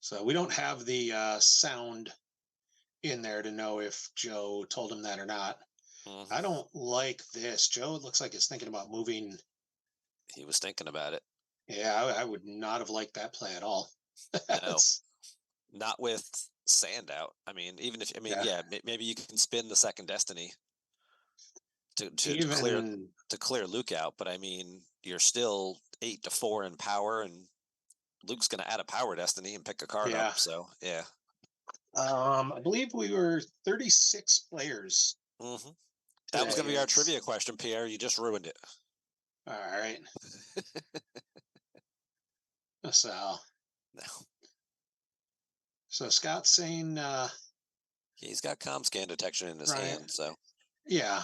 So we don't have the sound in there to know if Joe told him that or not. Mm-hmm. I don't like this. Joe looks like he's thinking about moving. He was thinking about it. Yeah, I would not have liked that play at all. No, not with sand out. I mean, maybe you can spin the second Destiny to clear Luke out, but I mean, you're still 8-4 in power, and Luke's going to add a power Destiny and pick a card up. So yeah. I believe we were 36 players. Mm-hmm. That was going to be our trivia question, Pierre. You just ruined it. All right. So. No. So Scott's saying he's got comm scan detection in his hand, so yeah.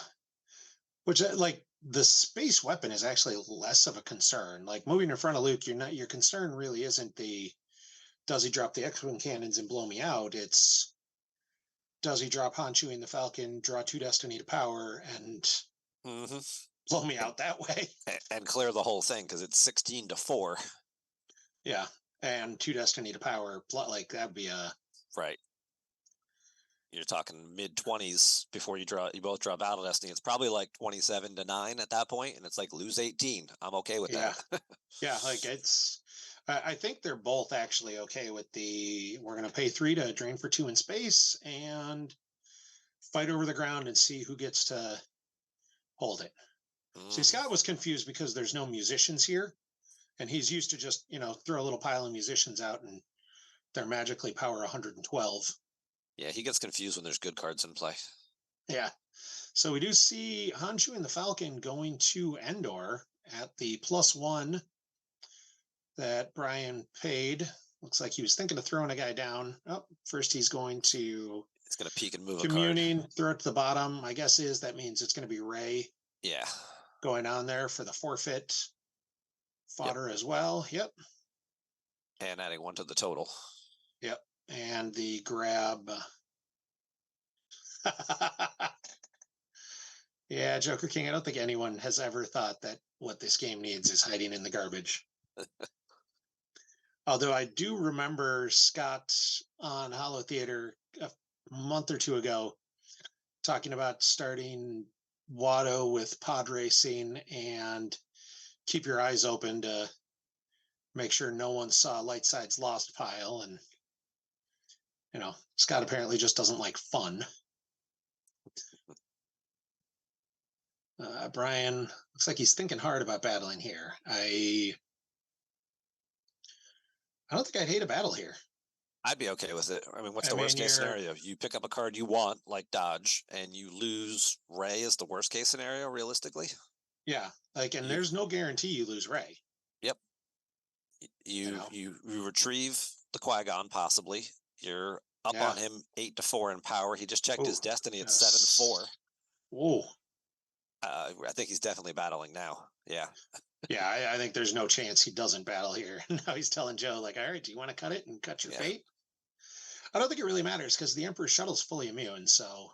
Which like the space weapon is actually less of a concern. Like moving in front of Luke, your concern really isn't does he drop the X-Wing cannons and blow me out? It's does he drop Han Chewie the Falcon, draw 2 Destiny to power, and blow me out that way? And clear the whole thing, because it's 16-4. Yeah, and 2 Destiny to power, like that'd be a... Right. You're talking mid-20s before you both draw Battle Destiny. It's probably like 27-9 at that point, and it's like lose 18. I'm okay with that. Yeah, like it's... I think they're both actually okay with we're going to pay 3 to drain for 2 in space and fight over the ground and see who gets to hold it. See, Scott was confused because there's no musicians here, and he's used to just, throw a little pile of musicians out and they're magically power 112. Yeah, he gets confused when there's good cards in play. Yeah. So we do see Han Chewie and the Falcon going to Endor at the +1 that Brian paid. Looks like he was thinking of throwing a guy down. Oh, first he's going to peek and move communing, throw it to the bottom. My guess is that means it's going to be Rey. Yeah. Going on there for the forfeit fodder as well. Yep. And adding 1 to the total. Yep. And the grab. Yeah, Joker King, I don't think anyone has ever thought that what this game needs is hiding in the garbage. Although I do remember Scott on Hollow Theater a month or 2 ago talking about starting Watto with pod racing and keep your eyes open to make sure no one saw Light Side's Lost pile. And, Scott apparently just doesn't like fun. Brian looks like he's thinking hard about battling here. I don't think I'd hate a battle here. I'd be okay with it. I mean, what's the worst case scenario? You pick up a card you want, like Dodge, and you lose Rey is the worst case scenario, realistically. Yeah, there's no guarantee you lose Rey. Yep. You retrieve the Qui-Gon, possibly. You're up on him 8-4 in power. He just checked his Destiny at 7-4. Whoa. I think he's definitely battling now. Yeah. Yeah, I think there's no chance he doesn't battle here. Now he's telling Joe, like, all right, do you want to cut it and cut your fate? I don't think it really matters because the Emperor's shuttle's fully immune. So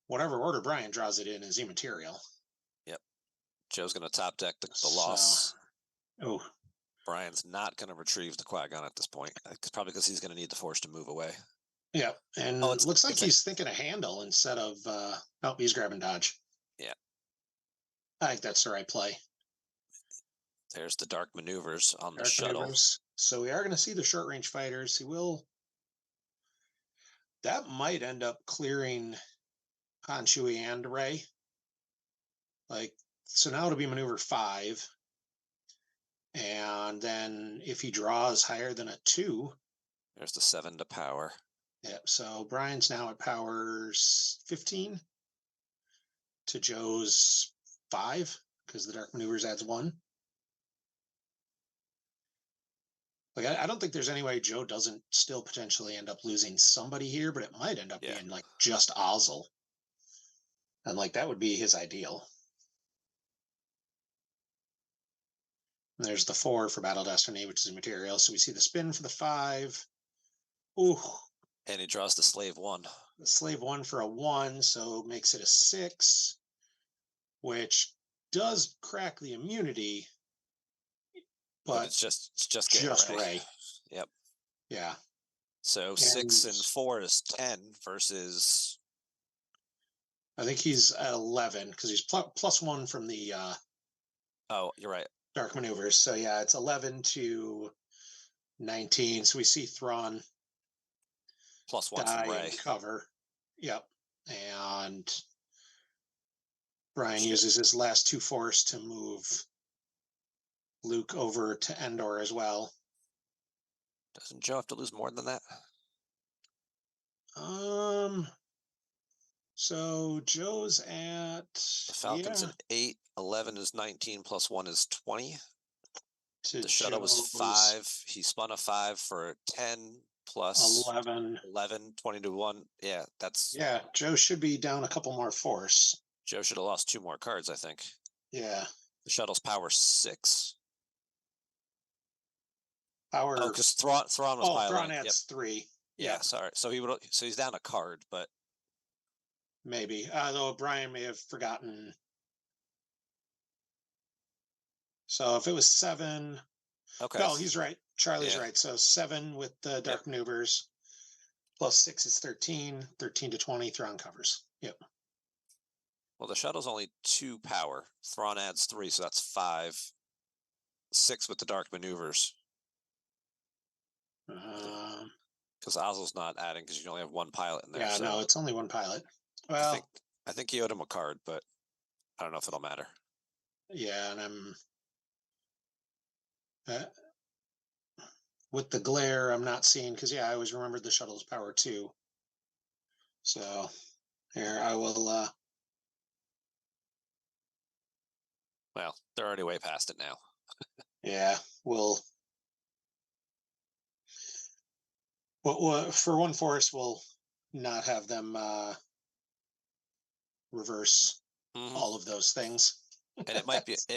whatever order Brian draws it in is immaterial. Yep. Joe's going to top deck the So, loss. oh, Brian's not going to retrieve the Qui-Gon at this point, probably because he's going to need the Force to move away. yeah. Oh, And looks like he's thinking a handle instead of, oh, he's grabbing dodge. Yeah. I think that's the right play. There's the dark maneuvers on the Dark shuttle. maneuvers. So we are going to see the short range fighters. He will. That might end up clearing Han, Chewie, and Rey. Like, so now it'll be maneuver 5. And then if he draws higher than a 2. There's the 7 to power. Yep. So Brian's now at power 15 to Joe's 5 because the dark maneuvers adds 1. Like, I don't think there's any way Joe doesn't still potentially end up losing somebody here, but it might end up being like just Ozzel. And like that would be his ideal. And there's the 4 for Battle Destiny, which is immaterial. So we see the spin for the 5. Ooh. And he draws the slave 1. The slave 1 for a 1, so makes it a 6, which does crack the immunity. But it's just Rey. Yep. Yeah. So 6 and 4 is 10 versus. I think he's at 11 because he's plus 1 from the. Oh, you're right. Dark maneuvers. So yeah, it's 11 to 19. So we see Thrawn plus 1 die from Rey. and cover. Yep. And Brian uses his last 2 Force to move Luke over to Endor as well. Doesn't Joe have to lose more than that? So Joe's at the Falcon's an 8, 11 is 19 plus 1 is 20. The shuttle was 5. He spun a 5 for 10 plus 11, 20 to 1. Yeah, that's. Yeah, Joe should be down a couple more Force. Joe should have lost 2 more cards, I think. Yeah. The shuttle's power 6. Power. Oh, because Thrawn was piloting. Thrawn adds 3. Yeah, sorry. So he's down a card, but maybe. Though Brian may have forgotten. So if it was 7. Okay. No, he's right. Charlie's right. So 7 with the dark maneuvers. Plus 6 is 13. 13 to 20. Thrawn covers. Yep. Well, the shuttle's only 2 power. Thrawn adds 3, so that's 5. 6 with the dark maneuvers. Because Ozzel's not adding because you only have 1 pilot in there. Yeah, no, it's only 1 pilot. Well, I think he owed him a card, but I don't know if it'll matter. Yeah, and I'm with the glare. I'm not seeing because I always remembered the shuttle's power 2. So here I will. Well, they're already way past it now. Yeah, we'll for 1 Force, we'll not have them reverse all of those things. And it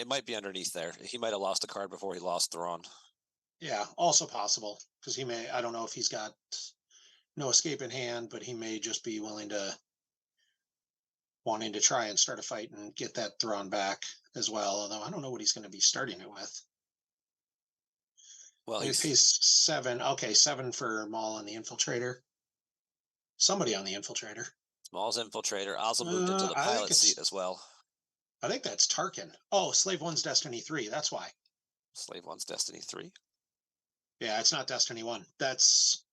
might be underneath there. He might have lost a card before he lost Thrawn. Yeah, also possible because he may. I don't know if he's got no escape in hand, but he may just be wanting to try and start a fight and get that Thrawn back as well. Although I don't know what he's going to be starting it with. Well, he pays 7. Okay, 7 for Maul and the Infiltrator. Somebody on the Infiltrator. Maul's Infiltrator. Ozzel moved into the pilot seat as well. I think that's Tarkin. Oh, Slave 1's Destiny 3. That's why. Slave 1's Destiny 3? Yeah, it's not Destiny 1. That's.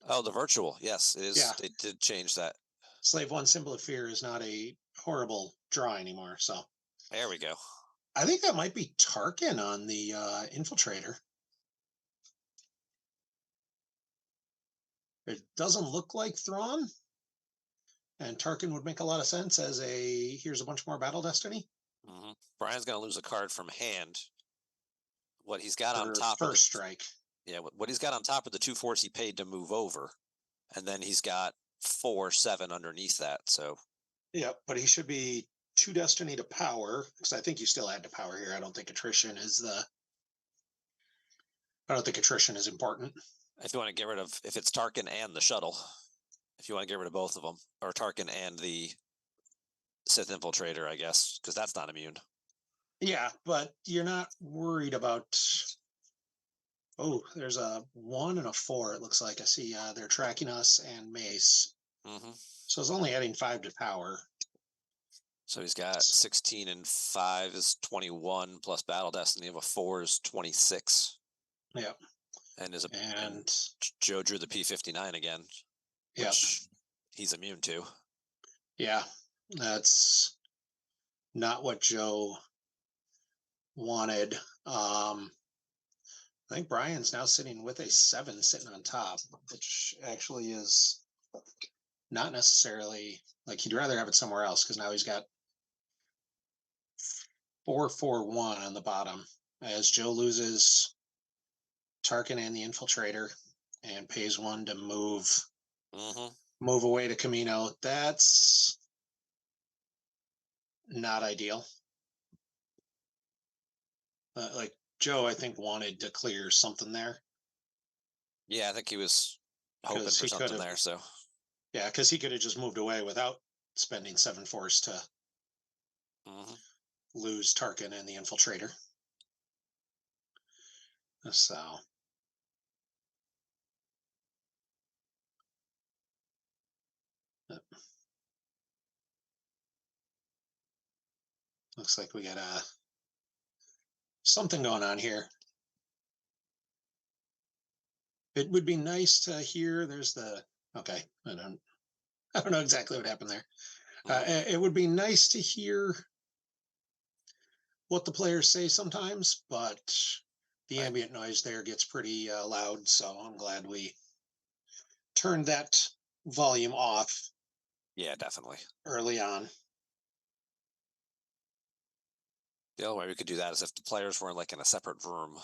Oh, the virtual. Yes, it is. Yeah. They did change that. Slave 1 Symbol of Fear is not a horrible draw anymore. So. There we go. I think that might be Tarkin on the Infiltrator. It doesn't look like Thrawn. And Tarkin would make a lot of sense as here's a bunch more Battle Destiny. Mm-hmm. Brian's going to lose a card from hand. What he's got on top of first strike. Yeah, what he's got on top of the 2 Force he paid to move over. And then he's got 4, 7 underneath that. So. Yep, but he should be 2 Destiny to power, because I think you still add to power here. I don't think attrition is important. If you want to get rid of, if it's Tarkin and the shuttle, if you want to get rid of both of them, or Tarkin and the Sith infiltrator, I guess, because that's not immune. Yeah, but you're not worried about. Oh, there's a 1 and a 4. It looks like I see they're tracking us and Mace. Mm-hmm. So it's only adding 5 to power. So he's got 16 and 5 is 21 plus Battle Destiny of a 4 is 26. Yep. And And Joe drew the P59 again, yep. which he's immune to. Yeah, that's not what Joe wanted. I think Brian's now sitting with a 7 sitting on top, which actually is not necessarily like he'd rather have it somewhere else because now he's got 441 on the bottom as Joe loses Tarkin and the infiltrator and pays 1 to move away to Camino. That's not ideal. Like Joe, I think wanted to clear something there. Yeah, I think he was hoping for something there. So yeah, because he could have just moved away without spending 7 force to lose Tarkin and the infiltrator. So looks like we got something going on here. It would be nice to hear. There's the okay. I don't know exactly what happened there. It would be nice to hear what the players say sometimes, but the ambient noise there gets pretty loud. So I'm glad we turned that volume off. Yeah, definitely. Early on. The only way we could do that is if the players weren't like in a separate room.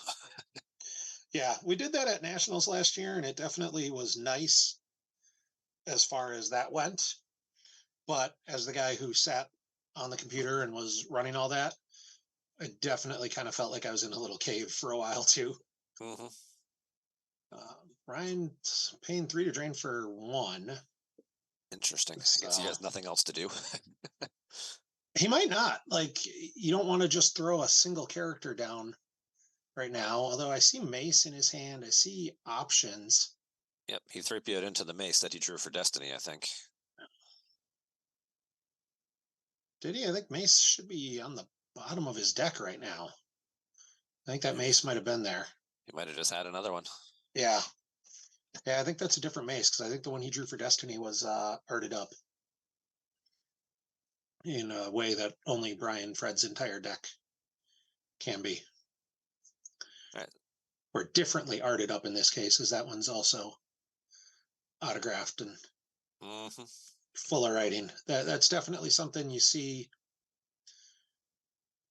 Yeah, we did that at Nationals last year, and it definitely was nice as far as that went. But as the guy who sat on the computer and was running all that, I definitely kind of felt like I was in a little cave for a while too. Ryan's paying 3 to drain for 1. Interesting. I guess he has nothing else to do. He might not. Like, you don't want to just throw a single character down right now. Although I see Mace in his hand, I see options. Yep, he 3PO'd into the mace that he drew for Destiny, I think. Did he? I think Mace should be on the bottom of his deck right now. I think that Mace might have been there. He might have just had another one. Yeah. Yeah, I think that's a different Mace because I think the one he drew for Destiny was arted up in a way that only Brian Fred's entire deck can be. Right. Or differently arted up in this case, because that one's also autographed and full of writing. That's definitely something you see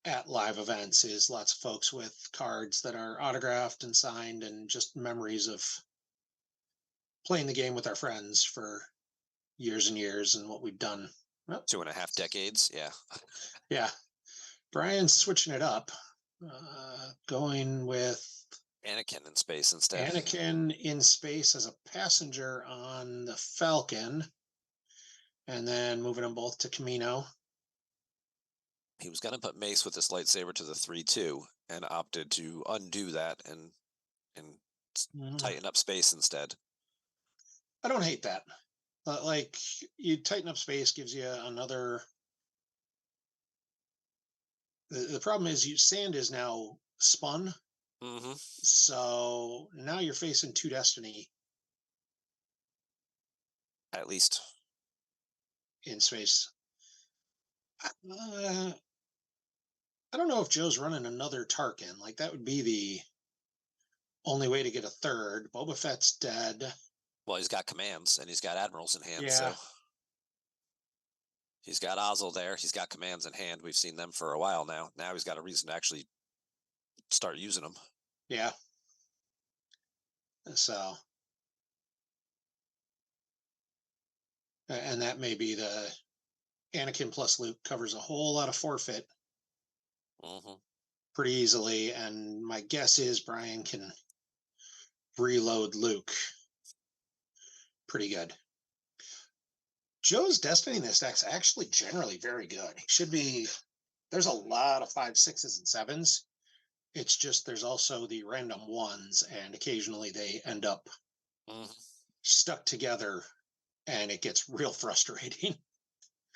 at live events is lots of folks with cards that are autographed and signed and just memories of playing the game with our friends for years and years and what we've done. 2.5 decades. Yeah. Yeah. Brian's switching it up, going with Anakin in space instead. Anakin in space as a passenger on the Falcon, and then moving them both to Camino. He was going to put Mace with his lightsaber to the 3-2 and opted to undo that and tighten up space instead. I don't hate that. Like, you tighten up space gives you another. The problem is sand is now spun. So now you're facing 2 Destiny. At least. In space. I don't know if Joe's running another Tarkin. Like, that would be the only way to get a third. Boba Fett's dead. Well, he's got commands and he's got admirals in hand. Yeah. So he's got Ozzel there. He's got commands in hand. We've seen them for a while now. Now he's got a reason to actually start using them. Yeah. So, and that may be the Anakin plus Luke covers a whole lot of forfeit pretty easily. And my guess is Brian can reload Luke. Pretty good. Joe's Destiny in this deck's actually generally very good. He should be. There's a lot of 5s, 6s, and 7s. It's just there's also the random 1s, and occasionally they end up stuck together, and it gets real frustrating.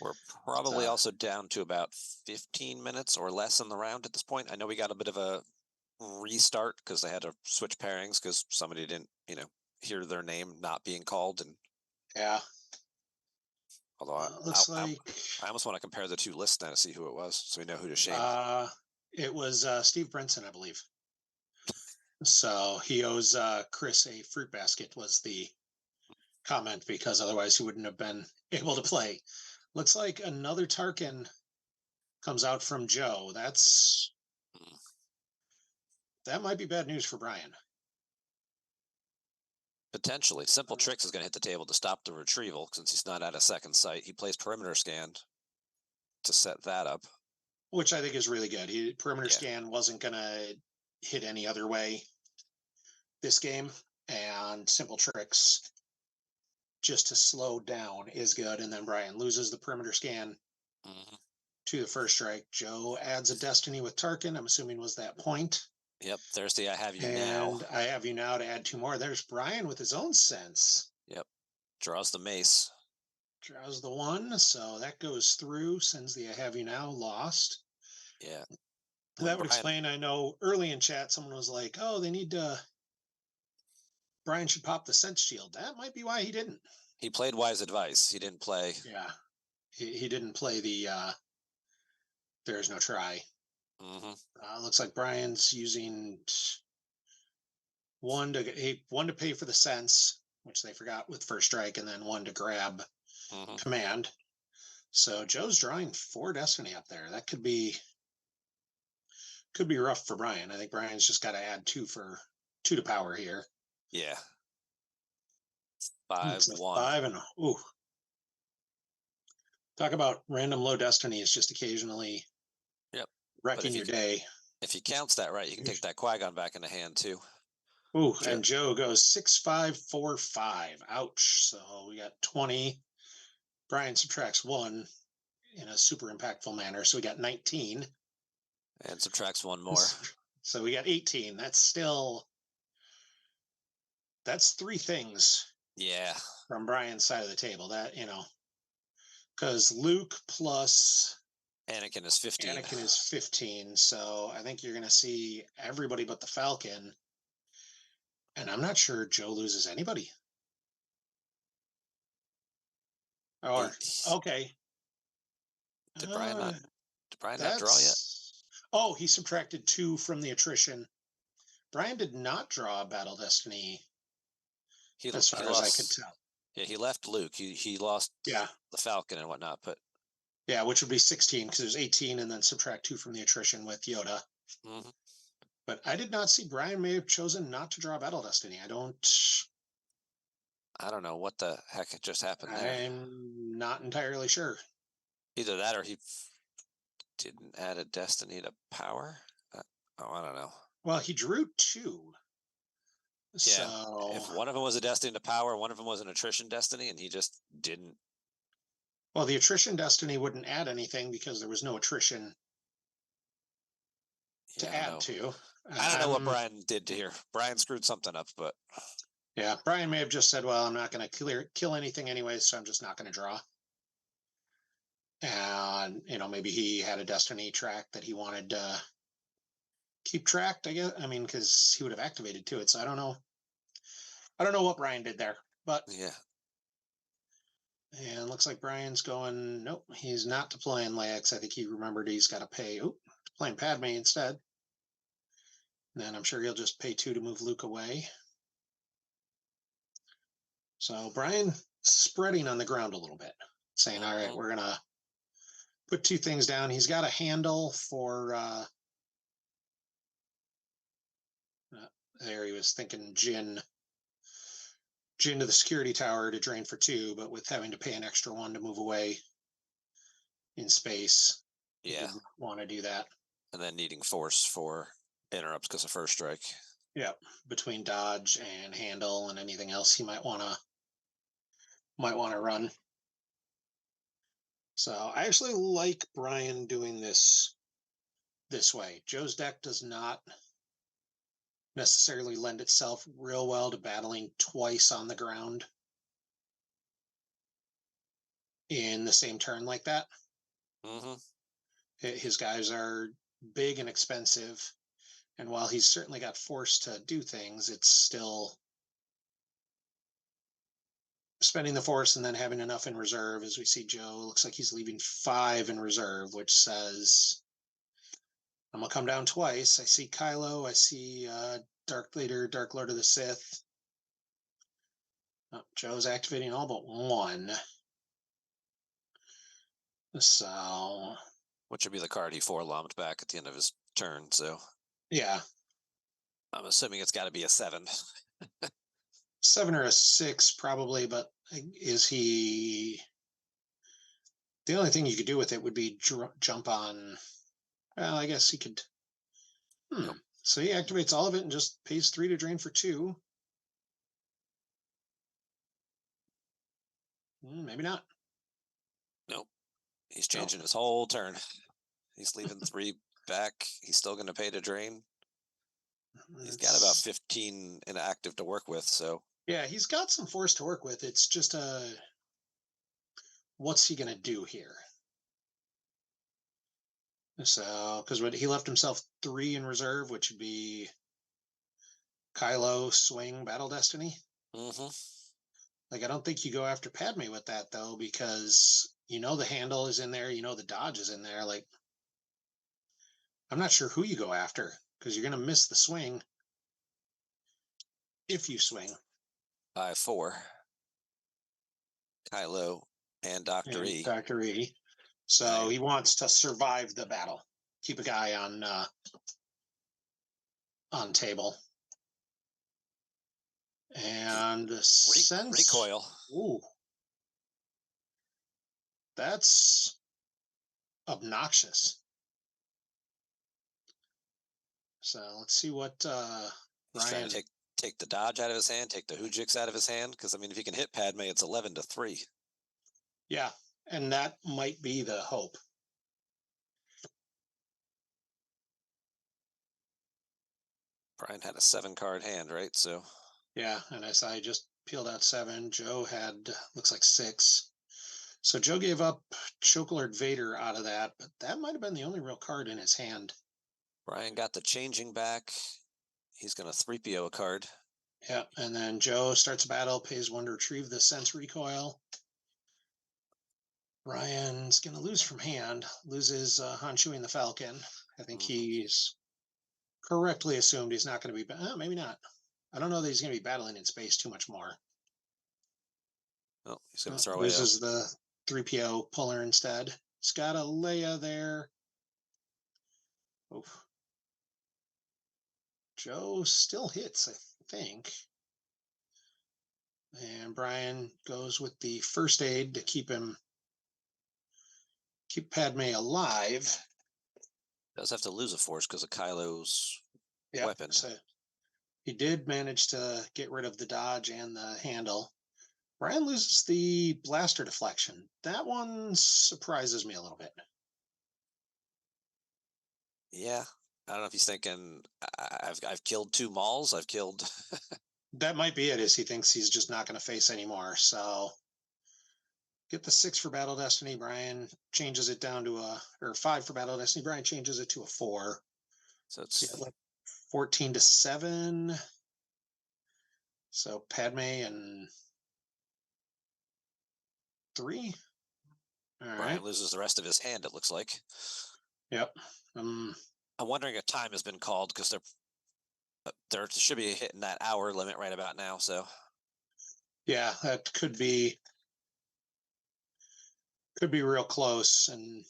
We're probably also down to about 15 minutes or less in the round at this point. I know we got a bit of a restart because they had to switch pairings because somebody didn't, hear their name not being called. And yeah. Although looks like I almost want to compare the two lists now to see who it was, so we know who to shame. It was Steve Brinson, I believe. So he owes Chris a fruit basket was the comment, because otherwise he wouldn't have been able to play. Looks like another Tarkin comes out from Joe. That might be bad news for Brian. Potentially. Simple Tricks is going to hit the table to stop the retrieval since he's not at a second sight. He plays Perimeter Scan to set that up. Which I think is really good. Perimeter Scan wasn't going to hit any other way this game, and Simple Tricks just to slow down is good. And then Brian loses the Perimeter Scan to the first strike. Joe adds a Destiny with Tarkin, I'm assuming was that point. Yep, there's the I have you now. And I have you now to add 2 more. There's Brian with his own sense. Yep, draws the mace. Draws the 1, so that goes through, sends the I have you now, lost. Yeah. That would explain, I know early in chat someone was like, oh, they need to, Brian should pop the sense shield. That might be why he didn't. He played wise advice. He didn't play. Yeah. He didn't play the there is no try. Looks like Brian's using 1 to pay for the sense, which they forgot with first strike, and then 1 to grab command. So Joe's drawing 4 Destiny up there. That could be rough for Brian. I think Brian's just got to add 2 to power here. Yeah. 5-1. 5 and ooh. Talk about random low Destiny is just occasionally wrecking your day. If he counts that right, you can take that Qui-Gon back in the hand too. Ooh, and Joe goes 6-5-4-5. Ouch. So we got 20. Brian subtracts 1 in a super impactful manner. So we got 19. And subtracts 1 more. So we got 18. That's 3 things. Yeah. From Brian's side of the table. That, because Luke plus Anakin is 15. Anakin is 15. So I think you're going to see everybody but the Falcon. And I'm not sure Joe loses anybody. Or, okay. Did Brian not draw yet? Oh, he subtracted 2 from the attrition. Brian did not draw a Battle Destiny as far as I could tell. Yeah, he left Luke. He lost the Falcon and whatnot, but yeah, which would be 16 because there's 18 and then subtract 2 from the attrition with Yoda. But I did not see Brian may have chosen not to draw Battle Destiny. I don't know what the heck just happened there. I'm not entirely sure. Either that or he didn't add a Destiny to power. I don't know. Well, he drew 2. Yeah, so if one of them was a Destiny to power, one of them was an attrition Destiny, and he just didn't. Well, the attrition Destiny wouldn't add anything because there was no attrition to add to. I don't know what Brian did here. Brian screwed something up, but yeah, Brian may have just said, well, I'm not going to kill anything anyway, so I'm just not going to draw. And, maybe he had a Destiny track that he wanted to keep tracked, I guess. I mean, because he would have activated to it, so I don't know. I don't know what Brian did there, but yeah. And looks like Brian's going, nope, he's not deploying Lex. I think he remembered he's got to pay, deploying Padme instead. And then I'm sure he'll just pay 2 to move Luke away. So Brian spreading on the ground a little bit, saying, all right, we're going to put 2 things down. He's got a handle for, there he was thinking Jin to the security tower to drain for 2, but with having to pay an extra 1 to move away in space, he didn't want to do that. And then needing force for interrupts because of first strike. Yeah, between dodge and handle and anything else he might want to run. So I actually like Brian doing this way. Joe's deck does not necessarily lend itself real well to battling twice on the ground in the same turn like that. Hmm. His guys are big and expensive, and while he's certainly got force to do things, it's still spending the force and then having enough in reserve. As we see, Joe looks like he's leaving 5 in reserve, which says I'm gonna come down twice. I see Kylo, I see Dark Leader, Dark Lord of the Sith. Oh, Joe's activating all but one. So Which would be the card he four-lomped back at the end of his turn. So yeah, I'm assuming it's got to be a 7. 7 or a 6 probably, but is he? The only thing you could do with it would be jump on. Well, I guess he could. Hmm. Nope. So he activates all of it and just pays 3 to drain for 2. Maybe not. Nope. He's Nope. changing his whole turn. He's leaving 3 back. He's still going to pay to drain. He's got about It's 15 inactive to work with. So yeah, he's got some force to work with. It's just a what's he gonna do here? So because he left himself 3 in reserve, which would be Kylo, Swing, Battle Destiny. hmm Like I don't think you go after Padme with that though, because the handle is in there, the dodge is in there. Like I'm not sure who you go after because you're gonna miss the swing if you swing. by 4, Kylo and Dr. And E. Dr. E. So I he wants to survive the battle. Keep a guy on table. And since recoil. ooh, that's obnoxious. So let's see what He's trying to Ryan. take the dodge out of his hand, take the Hujix out of his hand. Because I mean, if he can hit Padme, it's 11-3. Yeah, and that might be the hope. Brian had a 7-card hand, right? So Yeah, and as I just peeled out 7, Joe had looks like 6. So Joe gave up Chocolate Vader out of that, but that might have been the only real card in his hand. Brian got the changing back. He's going to 3PO a card. Yeah, and then Joe starts a battle, pays 1 to retrieve the sense recoil. Ryan's going to lose from hand, loses Han Chewie and the Falcon. I think he's correctly assumed he's not going to be, maybe not. I don't know that he's going to be battling in space too much more. Oh, he's going to throw AO. Loses the 3PO puller instead. He's got a Leia there. Oof. Joe still hits, I think. And Brian goes with the first aid to keep Padme alive. Does have to lose a force because of Kylo's Yep. weapon. So he did manage to get rid of the dodge and the handle. Brian loses the blaster deflection. That one surprises me a little bit. Yeah. I don't know if he's thinking I've killed 2 Mauls. I've killed. That might be it, is he thinks he's just not going to face anymore. So get the 6 for Battle Destiny. Brian changes it down to or 5 for Battle Destiny. Brian changes it to a 4. So So you it's like 14-7. So Padme and 3. All Brian right. loses the rest of his hand. It looks like. Yep. I'm wondering if time has been called because there should be hitting that hour limit right about now. So Yeah, that could be real close, and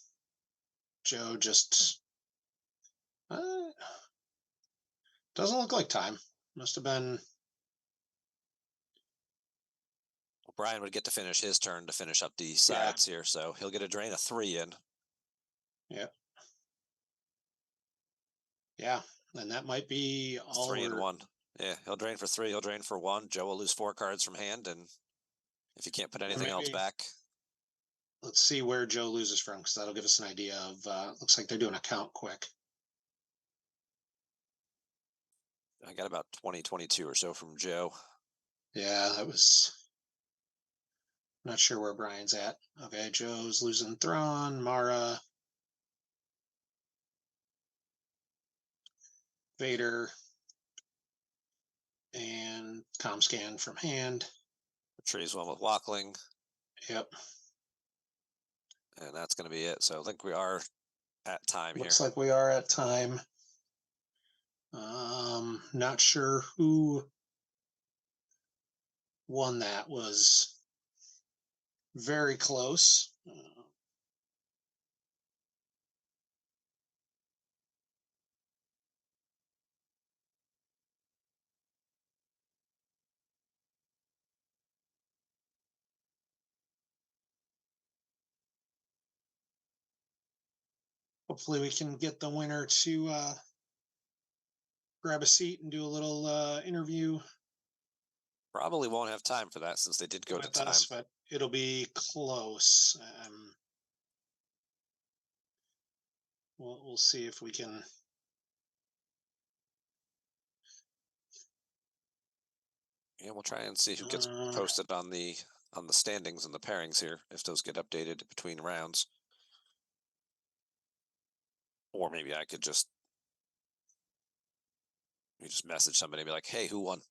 Joe just doesn't look like time. Must have been. Brian would get to finish his turn to finish up the Yeah. sides here. So he'll get a drain of 3 in. Yep. Yeah, and that might be It's all 3 and we're 1. Yeah, he'll drain for 3. He'll drain for 1. Joe will lose 4 cards from hand, and if you can't put Or anything else maybe back, let's see where Joe loses from, because that'll give us an idea of. Looks like they're doing a count quick. I got about 20, 22 or so from Joe. Yeah, that was. Not sure where Brian's at. Okay, Joe's losing Thrawn, Mara, Vader, and Comscan from hand. Trees one with Walkling, Yep. and that's going to be it. So I think we are at time Looks here. like we are at time. Not sure who won that. Was very close. Hopefully we can get the winner to grab a seat and do a little interview Probably won't have time for that since they did go to with time. us, but it'll be close. We'll see if we can. Yeah, we'll try and see who gets posted on the standings and the pairings here, if those get updated between rounds. Or maybe I could just message somebody and be like, "Hey, who won?"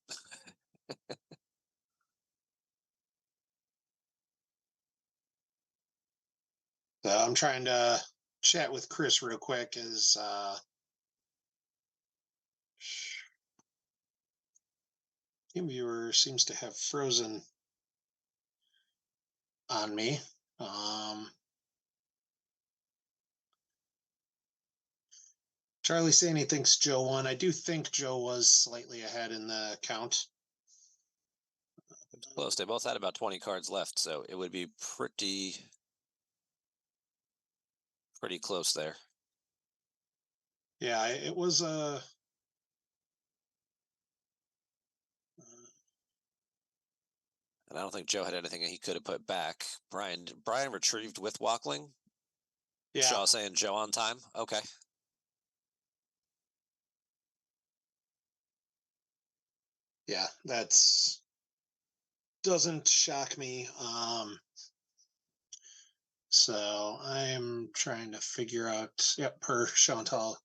So I'm trying to chat with Chris real quick as TeamViewer seems to have frozen on me. Charlie saying he thinks Joe won. I do think Joe was slightly ahead in the count. Close. They both had about 20 cards left, so it would be pretty close there. Yeah, it was a. And I don't think Joe had anything he could have put back. Brian retrieved with Walkling. Yeah. Shaw saying Joe on time. Okay. Yeah, that's doesn't shock me. So I'm trying to figure out. Yep, per Chantal,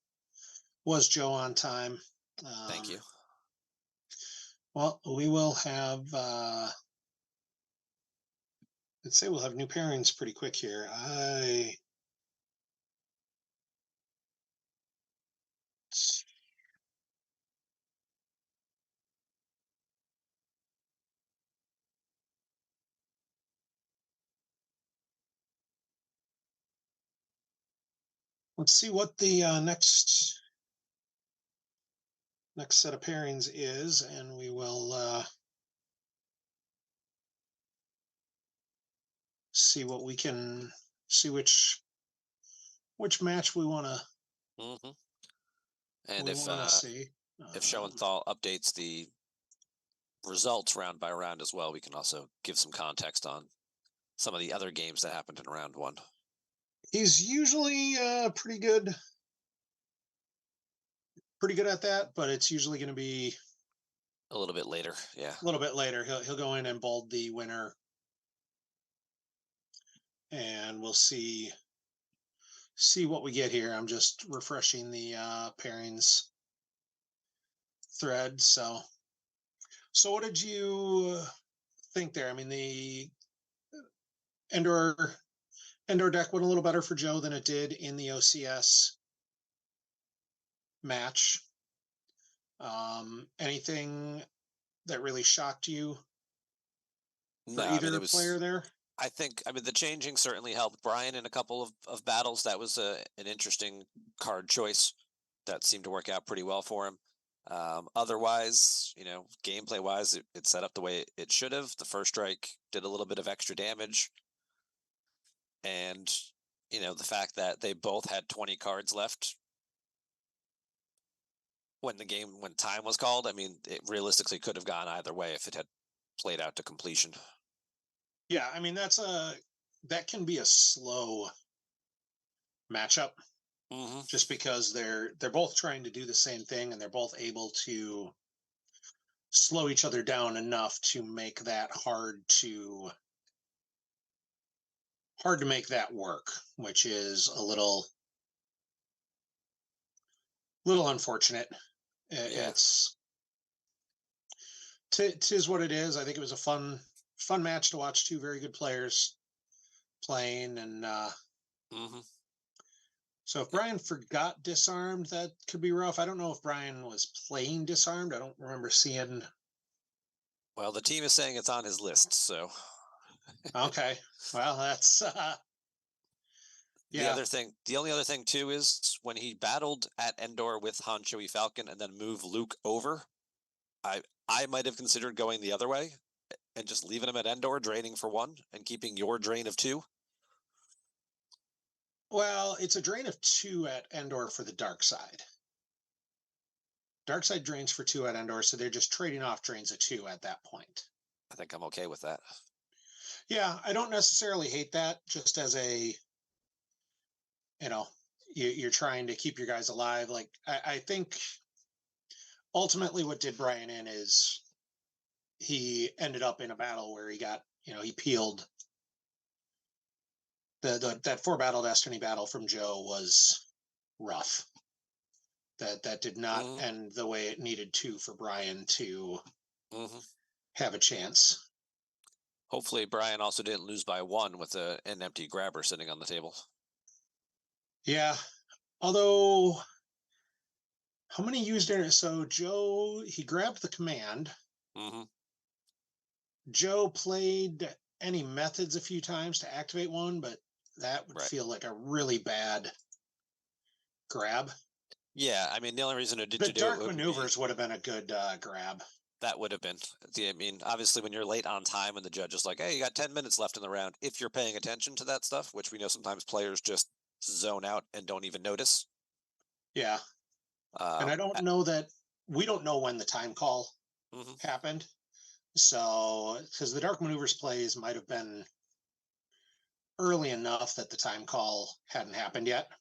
was Joe on time? Thank you. Well, we will have. Let's say we'll have new pairings pretty quick here. Let's see what the next set of pairings is, and we will see what we can see which match we want to Mm-hmm. And if see. if Show and Thal updates the results round by round as well, we can also give some context on some of the other games that happened in round 1. He's usually pretty good at that, but it's usually going to be a little bit later. Yeah, a little bit later. He'll go in and bold the winner, and we'll see what we get here. I'm just refreshing the pairings thread. So what did you think there? I mean, the Endor deck went a little better for Joe than it did in the OCS match. Anything that really shocked you for either player there? I mean, the changing certainly helped Brian in a couple of battles. That was an interesting card choice that seemed to work out pretty well for him. Otherwise, gameplay wise, it set up the way it should have. The first strike did a little bit of extra damage. And, the fact that they both had 20 cards left when time was called. I mean, it realistically could have gone either way if it had played out to completion. Yeah, I mean that can be a slow matchup Hmm. just because they're both trying to do the same thing and they're both able to slow each other down enough to make that hard to make that work, which is a little unfortunate. Yeah. It's tis what it is. I think it was a fun match to watch two very good players playing, and Hmm. so if Brian forgot disarmed, that could be rough. I don't know if Brian was playing disarmed. I don't remember seeing. Well, the team is saying it's on his list, so Okay, well that's yeah. the only other thing too is when he battled at Endor with Han Chewie Falcon and then move Luke over, I might have considered going the other way and just leaving him at Endor, draining for one, and keeping your drain of two. Well, it's a drain of two at Endor for the dark side. Dark side drains for two at Endor, so they're just trading off drains of two at that point. I think I'm okay with that. Yeah, I don't necessarily hate that. Just as a, you know, you're trying to keep your guys alive. Like I think ultimately what did Brian in is he ended up in a battle where he got, he peeled that four battle destiny battle from Joe was rough. That did not Hmm. end the way it needed to for Brian to Hmm. have a chance. Hopefully, Brian also didn't lose by one with an empty grabber sitting on the table. Yeah. Although how many used it? So Joe, he grabbed the command. Hmm. Joe played any methods a few times to activate one, but that would Right. feel like a really bad grab. Yeah, I mean, the only reason to The do it dark would be maneuvers would have been a good grab. that would have been. I mean, obviously, when you're late on time and the judge is like, "Hey, you got 10 minutes left in the round," if you're paying attention to that stuff, which we know sometimes players just zone out and don't even notice. Yeah. And I Um, don't know that we don't know when the time call mm-hmm. happened. So, because the dark maneuvers plays might have been early enough that the time call hadn't happened yet.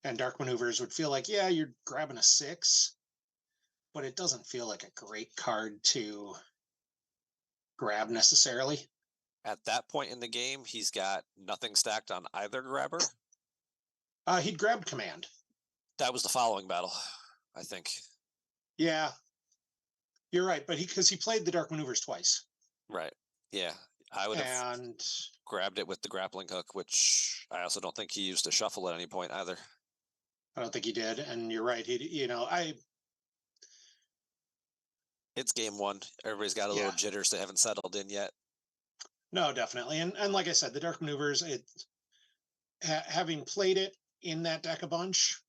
And dark maneuvers would feel like, yeah, you're grabbing a six, but it doesn't feel like a great card to grab necessarily. At that point in the game, he's got nothing stacked on either grabber. He'd grabbed command. That was the following battle, I think. Yeah, you're right, but because he played the dark maneuvers twice, Right. Yeah. I would have and grabbed it with the grappling hook, which I also don't think he used to shuffle at any point either. I don't think he did. And you're right, I It's game one. Everybody's got a little yeah, jitters. They haven't settled in yet. no, definitely, and like I said, the dark maneuvers, having played it in that deck a bunch,